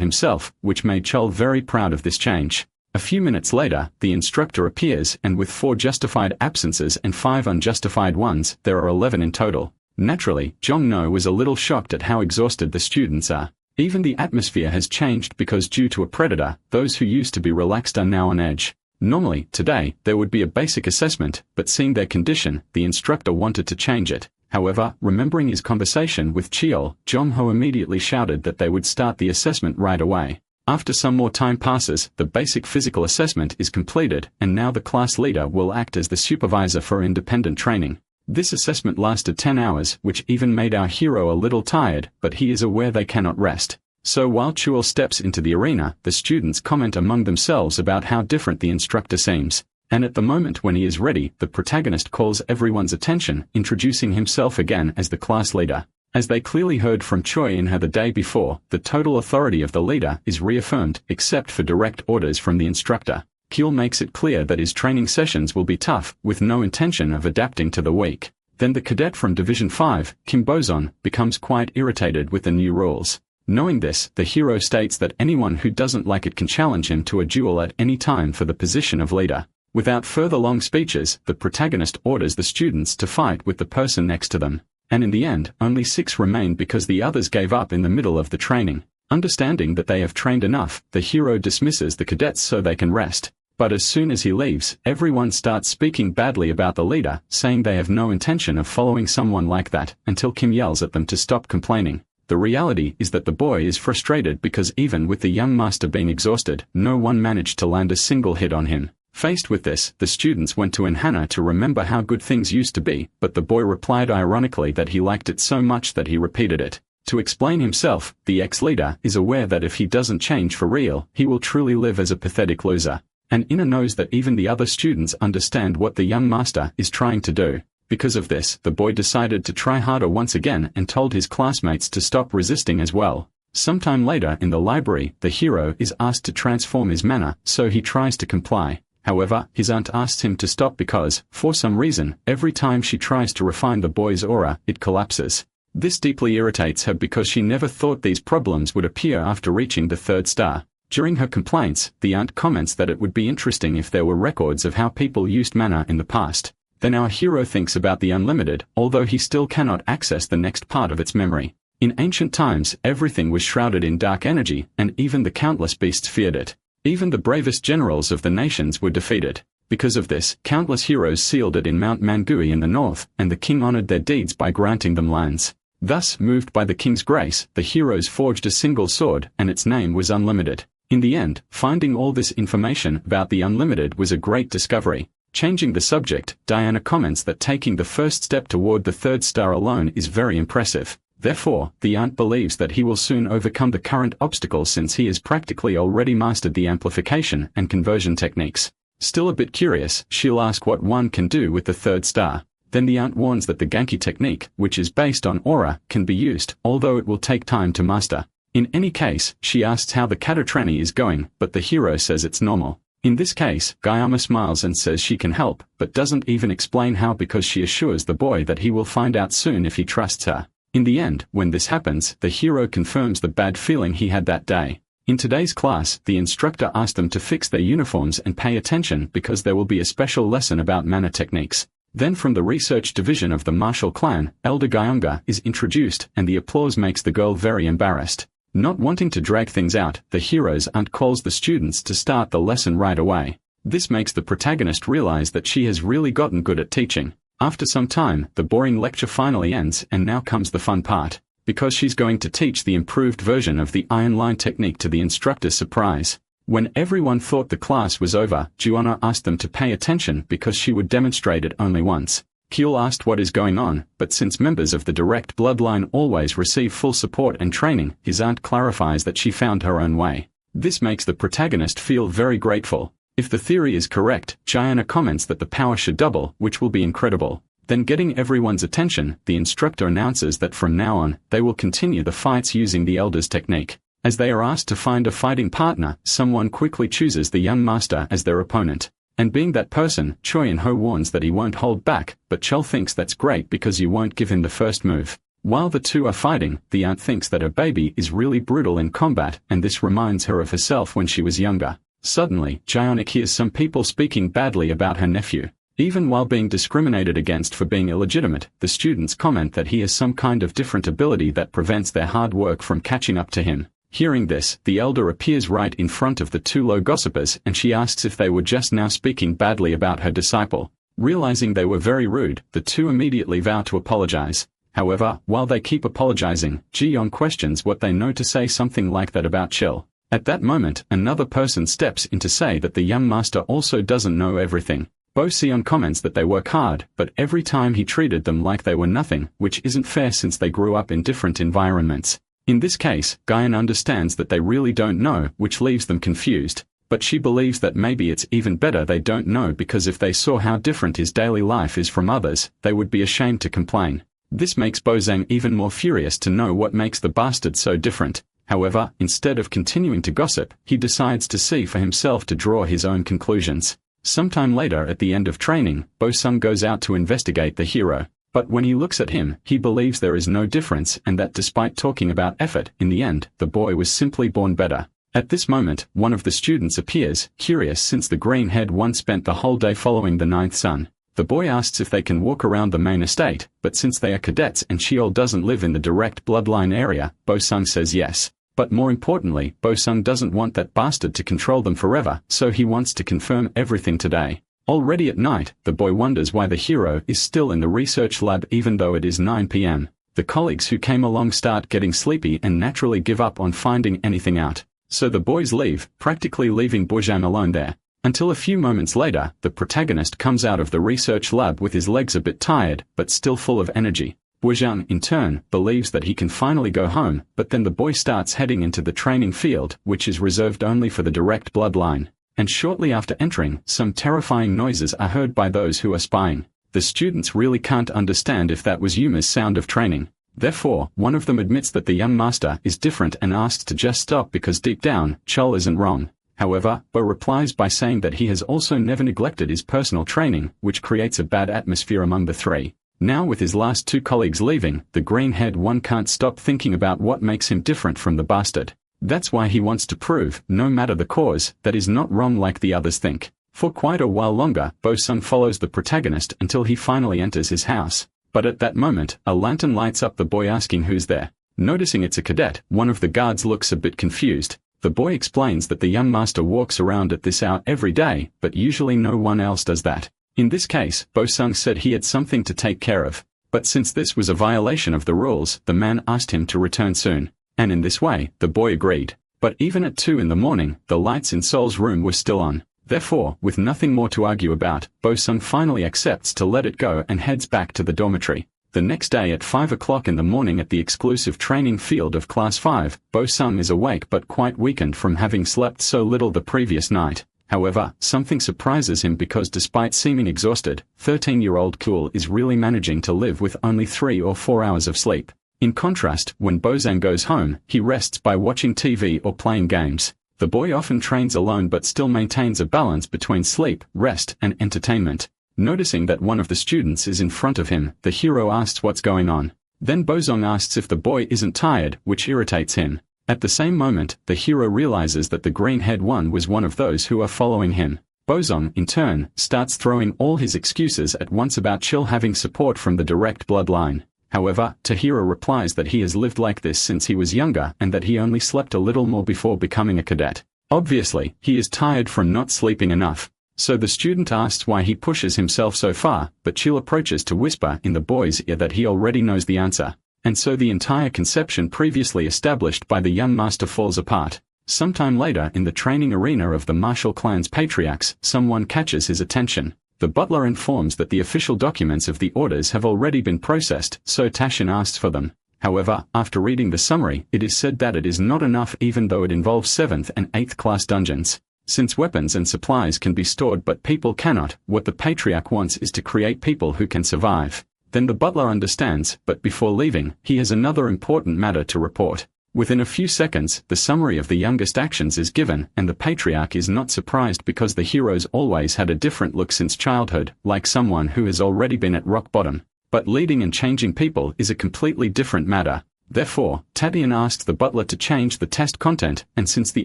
himself, which made Chol very proud of this change. A few minutes later, the instructor appears and with 4 justified absences and 5 unjustified ones, there are 11 in total. Naturally, Jong-no was a little shocked at how exhausted the students are. Even the atmosphere has changed because due to a predator, those who used to be relaxed are now on edge. Normally, today, there would be a basic assessment, but seeing their condition, the instructor wanted to change it. However, remembering his conversation with Cheol, Jong-ho immediately shouted that they would start the assessment right away. After some more time passes, the basic physical assessment is completed, and now the class leader will act as the supervisor for independent training. This assessment lasted 10 hours, which even made our hero a little tired, but he is aware they cannot rest. So while Chuel steps into the arena, the students comment among themselves about how different the instructor seems. And at the moment when he is ready, the protagonist calls everyone's attention, introducing himself again as the class leader. As they clearly heard from Choi in her the day before, the total authority of the leader is reaffirmed, except for direct orders from the instructor. Kyul makes it clear that his training sessions will be tough, with no intention of adapting to the weak. Then the cadet from Division 5, Kim Bozon, becomes quite irritated with the new rules. Knowing this, the hero states that anyone who doesn't like it can challenge him to a duel at any time for the position of leader. Without further long speeches, the protagonist orders the students to fight with the person next to them. And in the end, only 6 remained because the others gave up in the middle of the training. Understanding that they have trained enough, the hero dismisses the cadets so they can rest. But as soon as he leaves, everyone starts speaking badly about the leader, saying they have no intention of following someone like that, until Kim yells at them to stop complaining. The reality is that the boy is frustrated because even with the young master being exhausted, no one managed to land a single hit on him. Faced with this, the students went to Enhana to remember how good things used to be, but the boy replied ironically that he liked it so much that he repeated it. To explain himself, the ex-leader is aware that if he doesn't change for real, he will truly live as a pathetic loser. And Ina knows that even the other students understand what the young master is trying to do. Because of this, the boy decided to try harder once again and told his classmates to stop resisting as well. Sometime later in the library, the hero is asked to transform his mana, so he tries to comply. However, his aunt asks him to stop because, for some reason, every time she tries to refine the boy's aura, it collapses. This deeply irritates her because she never thought these problems would appear after reaching the 3rd star. During her complaints, the aunt comments that it would be interesting if there were records of how people used mana in the past. Then our hero thinks about the unlimited, although he still cannot access the next part of its memory. In ancient times, everything was shrouded in dark energy, and even the countless beasts feared it. Even the bravest generals of the nations were defeated. Because of this, countless heroes sealed it in Mount Mangui in the north, and the king honored their deeds by granting them lands. Thus, moved by the king's grace, the heroes forged a single sword, and its name was Unlimited. In the end, finding all this information about the Unlimited was a great discovery. Changing the subject, Diana comments that taking the first step toward the third star alone is very impressive. Therefore, the aunt believes that he will soon overcome the current obstacles since he has practically already mastered the amplification and conversion techniques. Still a bit curious, she'll ask what one can do with the third star. Then the aunt warns that the Genki technique, which is based on aura, can be used, although it will take time to master. In any case, she asks how the Katatrani is going, but the hero says it's normal. In this case, Guyama smiles and says she can help, but doesn't even explain how because she assures the boy that he will find out soon if he trusts her. In the end, when this happens, the hero confirms the bad feeling he had that day. In today's class, the instructor asked them to fix their uniforms and pay attention because there will be a special lesson about mana techniques. Then from the research division of the martial clan, Elder Guyunga is introduced, and the applause makes the girl very embarrassed. Not wanting to drag things out, the hero's aunt calls the students to start the lesson right away. This makes the protagonist realize that she has really gotten good at teaching. After some time, the boring lecture finally ends, and now comes the fun part. Because she's going to teach the improved version of the iron line technique to the instructor's surprise. When everyone thought the class was over, Juana asked them to pay attention because she would demonstrate it only once. Kyul asked what is going on, but since members of the direct bloodline always receive full support and training, his aunt clarifies that she found her own way. This makes the protagonist feel very grateful. If the theory is correct, Gianna comments that the power should double, which will be incredible. Then getting everyone's attention, the instructor announces that from now on, they will continue the fights using the Elder's technique. As they are asked to find a fighting partner, someone quickly chooses the young master as their opponent. And being that person, Choi In-ho warns that he won't hold back, but Chol thinks that's great because you won't give him the first move. While the two are fighting, the aunt thinks that her baby is really brutal in combat, and this reminds her of herself when she was younger. Suddenly, Jaeonik hears some people speaking badly about her nephew. Even while being discriminated against for being illegitimate, the students comment that he has some kind of different ability that prevents their hard work from catching up to him. Hearing this, the elder appears right in front of the two low gossipers and she asks if they were just now speaking badly about her disciple. Realizing they were very rude, the two immediately vow to apologize. However, while they keep apologizing, Ji-yeon questions what they know to say something like that about Chil. At that moment, another person steps in to say that the young master also doesn't know everything. Bo Seon comments that they work hard, but every time he treated them like they were nothing, which isn't fair since they grew up in different environments. In this case, Guyan understands that they really don't know, which leaves them confused. But she believes that maybe it's even better they don't know because if they saw how different his daily life is from others, they would be ashamed to complain. This makes Bozang even more furious to know what makes the bastard so different. However, instead of continuing to gossip, he decides to see for himself to draw his own conclusions. Sometime later at the end of training, Bo-sung goes out to investigate the hero. But when he looks at him, he believes there is no difference and that despite talking about effort, in the end, the boy was simply born better. At this moment, one of the students appears, curious since the green-haired one spent the whole day following the ninth son. The boy asks if they can walk around the main estate, but since they are cadets and Sheol doesn't live in the direct bloodline area, Bo-sung says yes. But more importantly, Bo-sung doesn't want that bastard to control them forever, so he wants to confirm everything today. Already at night, the boy wonders why the hero is still in the research lab even though it is 9 p.m. The colleagues who came along start getting sleepy and naturally give up on finding anything out. So the boys leave, practically leaving Bojang alone there. Until a few moments later, the protagonist comes out of the research lab with his legs a bit tired, but still full of energy. Bojang, in turn, believes that he can finally go home, but then the boy starts heading into the training field, which is reserved only for the direct bloodline. And shortly after entering, some terrifying noises are heard by those who are spying. The students really can't understand if that was Yuma's sound of training. Therefore, one of them admits that the young master is different and asks to just stop because deep down, Chol isn't wrong. However, Bo replies by saying that he has also never neglected his personal training, which creates a bad atmosphere among the three. Now with his last two colleagues leaving, the green-haired one can't stop thinking about what makes him different from the bastard. That's why he wants to prove, no matter the cause, that he's not wrong like the others think. For quite a while longer, Bo-sung follows the protagonist until he finally enters his house. But at that moment, a lantern lights up the boy asking who's there. Noticing it's a cadet, one of the guards looks a bit confused. The boy explains that the young master walks around at this hour every day, but usually no one else does that. In this case, Bo-sung said he had something to take care of, but since this was a violation of the rules, the man asked him to return soon. And in this way, the boy agreed. But even at 2 in the morning, the lights in Sol's room were still on. Therefore, with nothing more to argue about, Bo-sung finally accepts to let it go and heads back to the dormitory. The next day at 5 o'clock in the morning at the exclusive training field of Class 5, Bo-sung is awake but quite weakened from having slept so little the previous night. However, something surprises him because despite seeming exhausted, 13-year-old Cool is really managing to live with only 3 or 4 hours of sleep. In contrast, when Bo-sung goes home, he rests by watching TV or playing games. The boy often trains alone but still maintains a balance between sleep, rest, and entertainment. Noticing that one of the students is in front of him, the hero asks what's going on. Then Bo-sung asks if the boy isn't tired, which irritates him. At the same moment, the hero realizes that the green-haired one was one of those who are following him. Bo-sung, in turn, starts throwing all his excuses at once about Chill having support from the direct bloodline. However, Tahira replies that he has lived like this since he was younger and that he only slept a little more before becoming a cadet. Obviously, he is tired from not sleeping enough. So the student asks why he pushes himself so far, but Chill approaches to whisper in the boy's ear that he already knows the answer. And so the entire conception previously established by the young master falls apart. Sometime later in the training arena of the martial clan's patriarchs, someone catches his attention. The butler informs that the official documents of the orders have already been processed, so Tashin asks for them. However, after reading the summary, it is said that it is not enough even though it involves 7th and 8th class dungeons. Since weapons and supplies can be stored but people cannot, what the patriarch wants is to create people who can survive. Then the butler understands, but before leaving, he has another important matter to report. Within a few seconds, the summary of the youngest actions is given, and the patriarch is not surprised because the heroes always had a different look since childhood, like someone who has already been at rock bottom. But leading and changing people is a completely different matter. Therefore, Tatian asks the butler to change the test content, and since the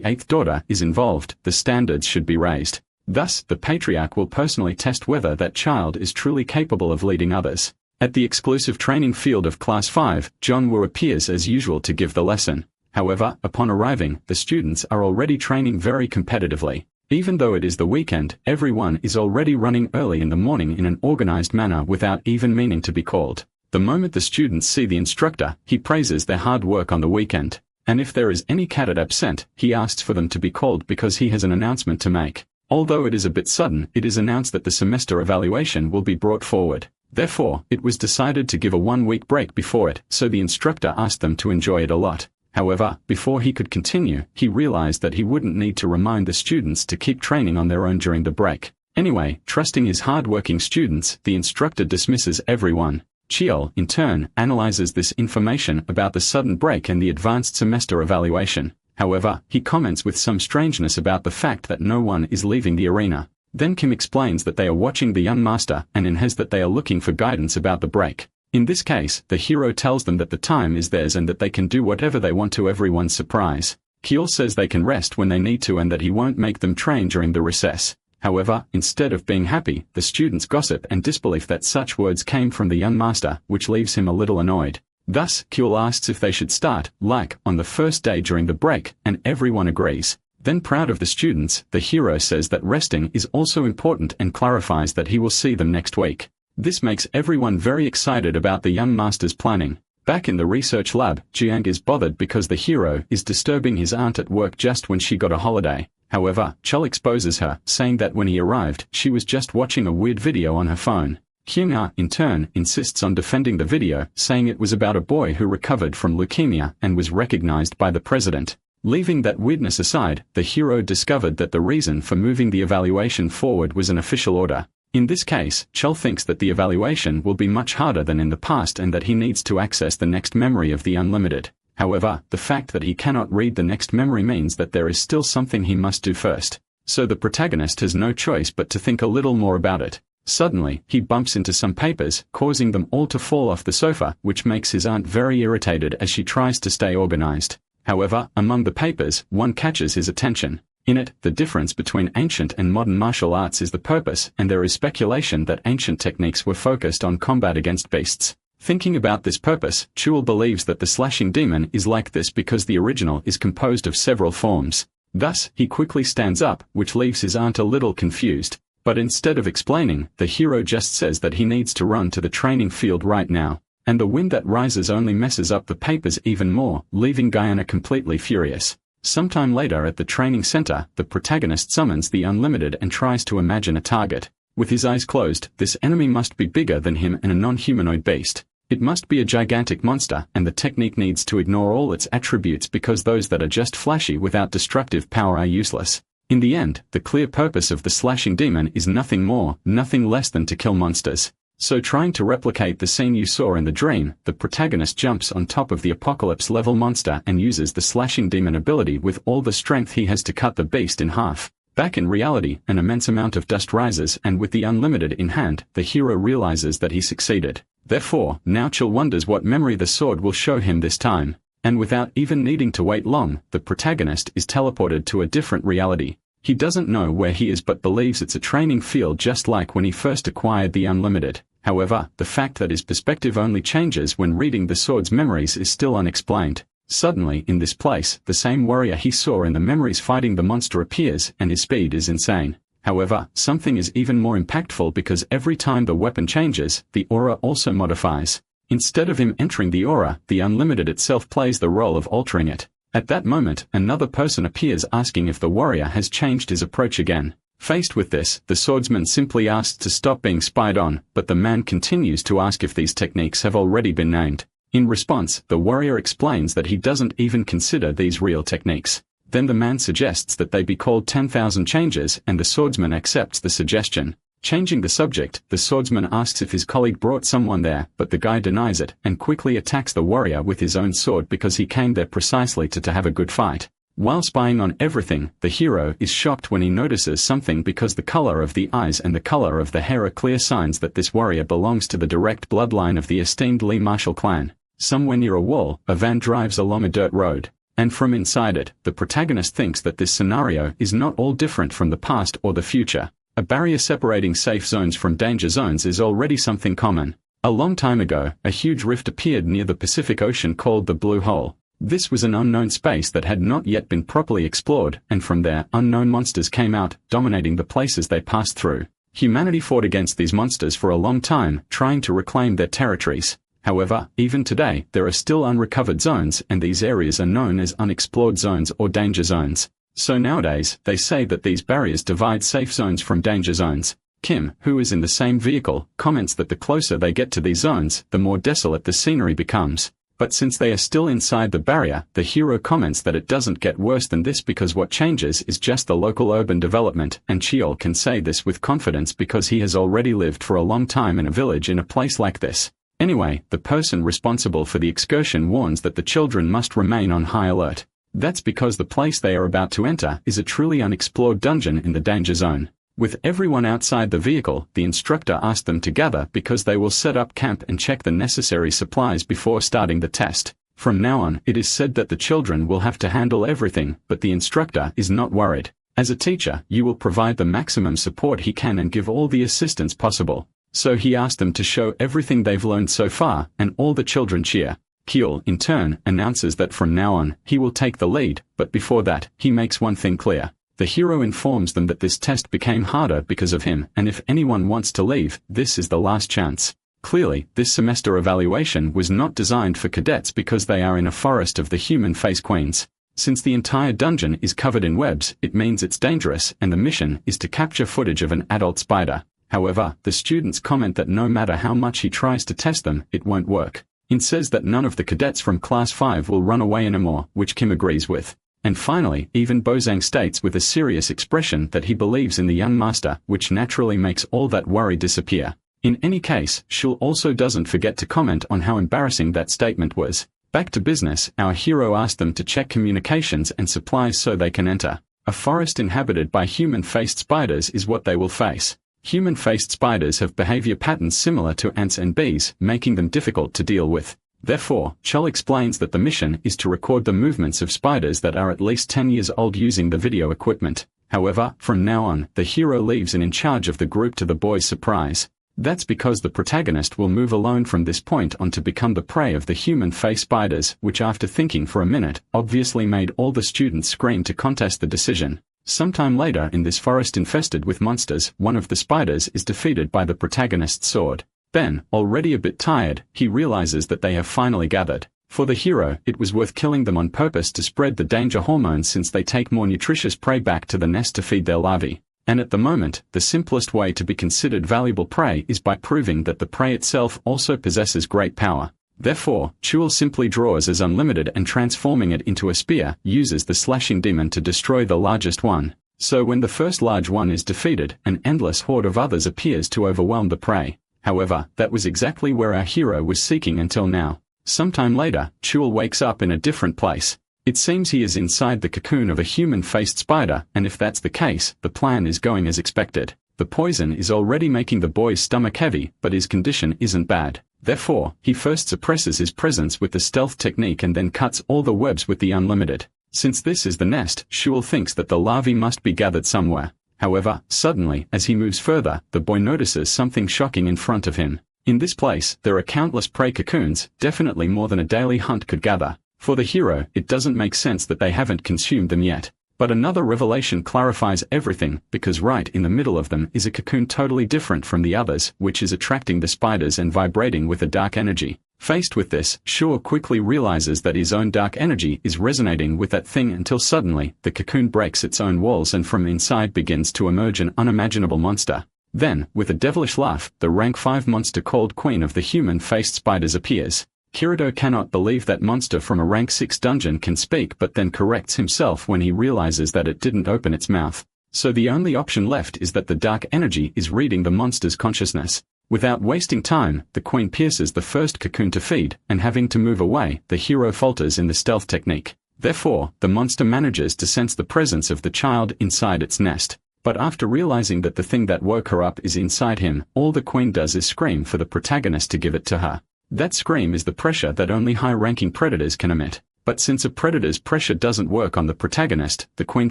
8th daughter is involved, the standards should be raised. Thus, the patriarch will personally test whether that child is truly capable of leading others. At the exclusive training field of Class 5, John Woo appears as usual to give the lesson. However, upon arriving, the students are already training very competitively. Even though it is the weekend, everyone is already running early in the morning in an organized manner without even meaning to be called. The moment the students see the instructor, he praises their hard work on the weekend. And if there is any cadet absent, he asks for them to be called because he has an announcement to make. Although it is a bit sudden, it is announced that the semester evaluation will be brought forward. Therefore, it was decided to give a 1-week break before it, so the instructor asked them to enjoy it a lot. However, before he could continue, he realized that he wouldn't need to remind the students to keep training on their own during the break. Anyway, trusting his hard-working students, the instructor dismisses everyone. Cheol, in turn, analyzes this information about the sudden break and the advanced semester evaluation. However, he comments with some strangeness about the fact that no one is leaving the arena. Then Kim explains that they are watching the young master and inhes that they are looking for guidance about the break. In this case, the hero tells them that the time is theirs and that they can do whatever they want to everyone's surprise. Kiel says they can rest when they need to and that he won't make them train during the recess. However, instead of being happy, the students gossip and disbelief that such words came from the young master, which leaves him a little annoyed. Thus, Kiel asks if they should start, like, on the first day during the break, and everyone agrees. Then proud of the students, the hero says that resting is also important and clarifies that he will see them next week. This makes everyone very excited about the young master's planning. Back in the research lab, Jiang is bothered because the hero is disturbing his aunt at work just when she got a holiday. However, Chul exposes her, saying that when he arrived, she was just watching a weird video on her phone. Kyung-ah, in turn, insists on defending the video, saying it was about a boy who recovered from leukemia and was recognized by the president. Leaving that weirdness aside, the hero discovered that the reason for moving the evaluation forward was an official order. In this case, Chul thinks that the evaluation will be much harder than in the past and that he needs to access the next memory of the unlimited. However, the fact that he cannot read the next memory means that there is still something he must do first. So the protagonist has no choice but to think a little more about it. Suddenly, he bumps into some papers, causing them all to fall off the sofa, which makes his aunt very irritated as she tries to stay organized. However, among the papers, one catches his attention. In it, the difference between ancient and modern martial arts is the purpose, and there is speculation that ancient techniques were focused on combat against beasts. Thinking about this purpose, Chul believes that the slashing demon is like this because the original is composed of several forms. Thus, he quickly stands up, which leaves his aunt a little confused. But instead of explaining, the hero just says that he needs to run to the training field right now. And the wind that rises only messes up the papers even more, leaving Guyana completely furious. Sometime later at the training center, the protagonist summons the Unlimited and tries to imagine a target. With his eyes closed, this enemy must be bigger than him and a non-humanoid beast. It must be a gigantic monster, and the technique needs to ignore all its attributes because those that are just flashy without destructive power are useless. In the end, the clear purpose of the slashing demon is nothing more, nothing less than to kill monsters. So trying to replicate the scene you saw in the dream, the protagonist jumps on top of the apocalypse-level monster and uses the slashing demon ability with all the strength he has to cut the beast in half. Back in reality, an immense amount of dust rises, and with the Unlimited in hand, the hero realizes that he succeeded. Therefore, now Chul wonders what memory the sword will show him this time. And without even needing to wait long, the protagonist is teleported to a different reality. He doesn't know where he is but believes it's a training field just like when he first acquired the Unlimited. However, the fact that his perspective only changes when reading the sword's memories is still unexplained. Suddenly, in this place, the same warrior he saw in the memories fighting the monster appears, and his speed is insane. However, something is even more impactful because every time the weapon changes, the aura also modifies. Instead of him entering the aura, the Unlimited itself plays the role of altering it. At that moment, another person appears asking if the warrior has changed his approach again. Faced with this, the swordsman simply asks to stop being spied on, but the man continues to ask if these techniques have already been named. In response, the warrior explains that he doesn't even consider these real techniques. Then the man suggests that they be called 10,000 changes, and the swordsman accepts the suggestion. Changing the subject, the swordsman asks if his colleague brought someone there, but the guy denies it, and quickly attacks the warrior with his own sword because he came there precisely to have a good fight. While spying on everything, the hero is shocked when he notices something because the color of the eyes and the color of the hair are clear signs that this warrior belongs to the direct bloodline of the esteemed Lee Marshall clan. Somewhere near a wall, a van drives along a dirt road. And from inside it, the protagonist thinks that this scenario is not all different from the past or the future. A barrier separating safe zones from danger zones is already something common. A long time ago, a huge rift appeared near the Pacific Ocean called the Blue Hole. This was an unknown space that had not yet been properly explored, and from there, unknown monsters came out, dominating the places they passed through. Humanity fought against these monsters for a long time, trying to reclaim their territories. However, even today, there are still unrecovered zones, and these areas are known as unexplored zones or danger zones. So nowadays, they say that these barriers divide safe zones from danger zones. Kim, who is in the same vehicle, comments that the closer they get to these zones, the more desolate the scenery becomes. But since they are still inside the barrier, the hero comments that it doesn't get worse than this because what changes is just the local urban development, and Cheol can say this with confidence because he has already lived for a long time in a village in a place like this. Anyway, the person responsible for the excursion warns that the children must remain on high alert. That's because the place they are about to enter is a truly unexplored dungeon in the danger zone. With everyone outside the vehicle, the instructor asks them to gather because they will set up camp and check the necessary supplies before starting the test. From now on, it is said that the children will have to handle everything, but the instructor is not worried. As a teacher, you will provide the maximum support he can and give all the assistance possible. So he asked them to show everything they've learned so far, and all the children cheer. Keel, in turn, announces that from now on, he will take the lead, but before that, he makes one thing clear. The hero informs them that this test became harder because of him, and if anyone wants to leave, this is the last chance. Clearly, this semester evaluation was not designed for cadets because they are in a forest of the human face queens. Since the entire dungeon is covered in webs, it means it's dangerous, and the mission is to capture footage of an adult spider. However, the students comment that no matter how much he tries to test them, it won't work. He says that none of the cadets from Class 5 will run away anymore, which Kim agrees with. And finally, even Bozang states with a serious expression that he believes in the young master, which naturally makes all that worry disappear. In any case, Shul also doesn't forget to comment on how embarrassing that statement was. Back to business, our hero asked them to check communications and supplies so they can enter. A forest inhabited by human-faced spiders is what they will face. Human-faced spiders have behavior patterns similar to ants and bees, making them difficult to deal with. Therefore, Chul explains that the mission is to record the movements of spiders that are at least 10 years old using the video equipment. However, from now on, the hero leaves and in charge of the group to the boys' surprise. That's because the protagonist will move alone from this point on to become the prey of the human face spiders, which after thinking for a minute, obviously made all the students scream to contest the decision. Sometime later in this forest infested with monsters, one of the spiders is defeated by the protagonist's sword. Then, already a bit tired, he realizes that they have finally gathered. For the hero, it was worth killing them on purpose to spread the danger hormones since they take more nutritious prey back to the nest to feed their larvae. And at the moment, the simplest way to be considered valuable prey is by proving that the prey itself also possesses great power. Therefore, Chul simply draws as unlimited and transforming it into a spear, uses the slashing demon to destroy the largest one. So when the first large one is defeated, an endless horde of others appears to overwhelm the prey. However, that was exactly where our hero was seeking until now. Sometime later, Chul wakes up in a different place. It seems he is inside the cocoon of a human-faced spider, and if that's the case, the plan is going as expected. The poison is already making the boy's stomach heavy, but his condition isn't bad. Therefore, he first suppresses his presence with the stealth technique and then cuts all the webs with the unlimited. Since this is the nest, Chul thinks that the larvae must be gathered somewhere. However, suddenly, as he moves further, the boy notices something shocking in front of him. In this place, there are countless prey cocoons, definitely more than a daily hunt could gather. For the hero, it doesn't make sense that they haven't consumed them yet. But another revelation clarifies everything, because right in the middle of them is a cocoon totally different from the others, which is attracting the spiders and vibrating with a dark energy. Faced with this, Shaw quickly realizes that his own dark energy is resonating with that thing until suddenly, the cocoon breaks its own walls and from inside begins to emerge an unimaginable monster. Then, with a devilish laugh, the rank 5 monster called Queen of the Human-Faced Spiders appears. Kirito cannot believe that monster from a rank 6 dungeon can speak, but then corrects himself when he realizes that it didn't open its mouth. So the only option left is that the dark energy is reading the monster's consciousness. Without wasting time, the queen pierces the first cocoon to feed, and having to move away, the hero falters in the stealth technique. Therefore, the monster manages to sense the presence of the child inside its nest. But after realizing that the thing that woke her up is inside him, all the queen does is scream for the protagonist to give it to her. That scream is the pressure that only high-ranking predators can emit. But since a predator's pressure doesn't work on the protagonist, the queen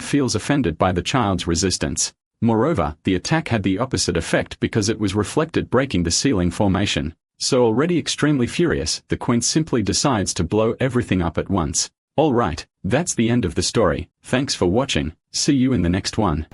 feels offended by the child's resistance. Moreover, the attack had the opposite effect because it was reflected, breaking the ceiling formation. So already extremely furious, the queen simply decides to blow everything up at once. Alright, that's the end of the story. Thanks for watching. See you in the next one.